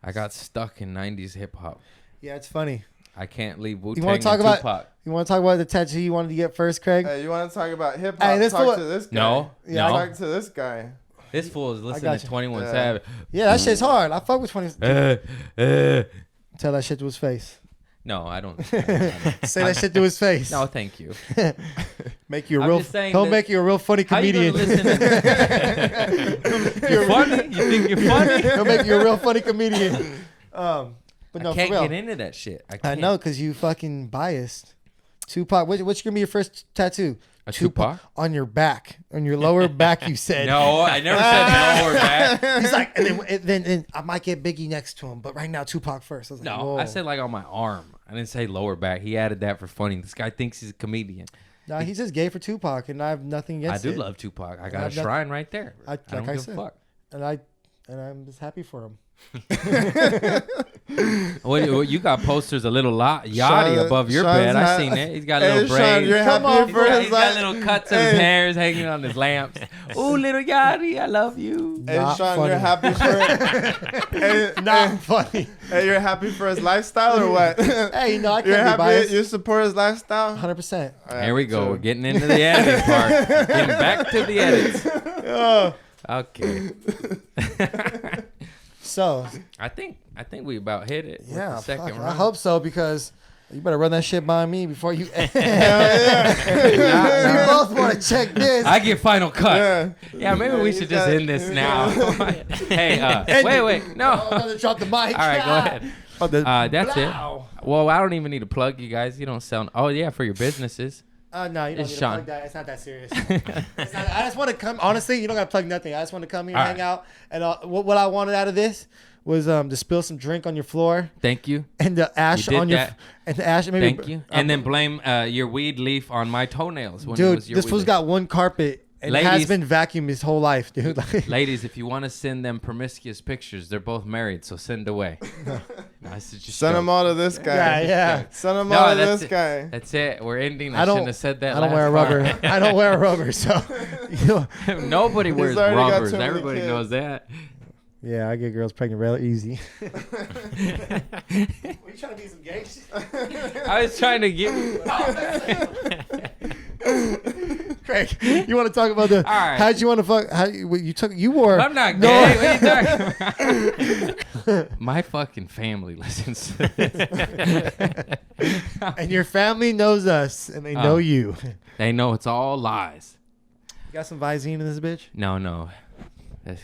I got stuck in 90s hip-hop. Yeah, it's funny. I can't leave wanna Wu-Tang talk and about- Tupac. You want to talk about the tattoo you wanted to get first, Craig? Hey, you want to talk about hip Hey, hop? this Talk fool- to this guy. No, Yeah, no. Talk to this guy. This fool is listening got to you. 21 Yeah. Savage. Yeah, that shit's hard. I fuck with 20. Uh. Tell that shit to his face. No, I don't. Say that shit to his face. No, thank you. Make you a I'm real. just saying He'll that- make you a real funny How you comedian. gonna listen? You're funny? You think you're funny? He'll make you a real funny comedian. But no, I can't for real. get into that shit. I can't. know, cause you fucking biased. Tupac. What's gonna be your first tattoo? A Tupac? on your back, on your lower back. You said. No, I never said lower back. He's like, and then I might get Biggie next to him, but right now Tupac first. I was like, No, whoa. I said like on my arm. I didn't say lower back. He added that for funny. This guy thinks he's a comedian. Nah, he's just gay for Tupac, and I have nothing I against do it. love Tupac. I got a I've done- shrine right there. I don't like I give said, a fuck. and I'm just happy for him. What you got posters a little yachty Sean- above your Sean's bed. I not- seen it. He's got Hey, little Sean, braids. you're Come happy on, for Yeah, his he's got life. little cuts of his Hey. hairs hanging on his lamps. Ooh, little yachty, I love you. Hey, Not Sean, funny. you're happy for hey, Not funny. hey, you're happy for his lifestyle or what? Hey, you know, I you're can't be happy. biased. You support his lifestyle. 100%. Here we go. We're getting into the editing part. Getting back to the edits. Oh, Okay. So, I think we about hit it. with yeah, the second fuck, round. I hope so because you better run that shit by me before you. yeah. We both want to check this. I get final cut. Yeah. Yeah, maybe we should just end this now. Hey, End wait, it. no. Oh, I'm gonna drop the mic. All right, go ahead. Oh, the- That's Blow. it. Well, I don't even need to plug you guys. You don't sound. Oh yeah, for your businesses. No, you don't It's need to Sean. plug that. It's not that serious. It's not, I just want to come. Honestly, you don't got to plug nothing. I just want to come here, All hang right. out, and what I wanted out of this was to spill some drink on your floor Thank you. and the ash You did on your that. and the ash. Maybe, Thank you. And then blame your weed leaf on my toenails. When it dude, was your this weed fool's leaf. got one carpet and has Ladies. been vacuumed his whole life, dude. Like, Ladies, if you want to send them promiscuous pictures, they're both married, so send away. No, it's just Send joke. them all to this guy. yeah. Send them No, all to that's this it. guy. That's it. We're ending. I, I don't. shouldn't have said that. I don't wear a last rubber. I don't wear a rubber. So, you know, part. Nobody wears already got rubbers. too many Everybody kids. knows that. yeah, I get girls pregnant real easy. Were you trying to be some gay shit? I was trying to give you. Craig, you want to talk about the? All right. How'd you want to fuck? How you took? You wore. I'm not No. gay. What are you talking about? My fucking family listens to this. And your family knows us, and they know Oh. you. They know it's all lies. You got some Visine in this bitch? No.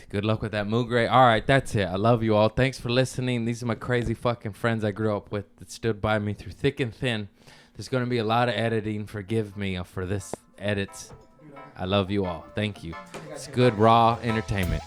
Good luck with that Moogray. All right, that's it. I love you all. Thanks for listening. These are my crazy fucking friends I grew up with that stood by me through thick and thin. There's going to be a lot of editing. Forgive me for this edits. I love you all. Thank you. It's good, raw entertainment.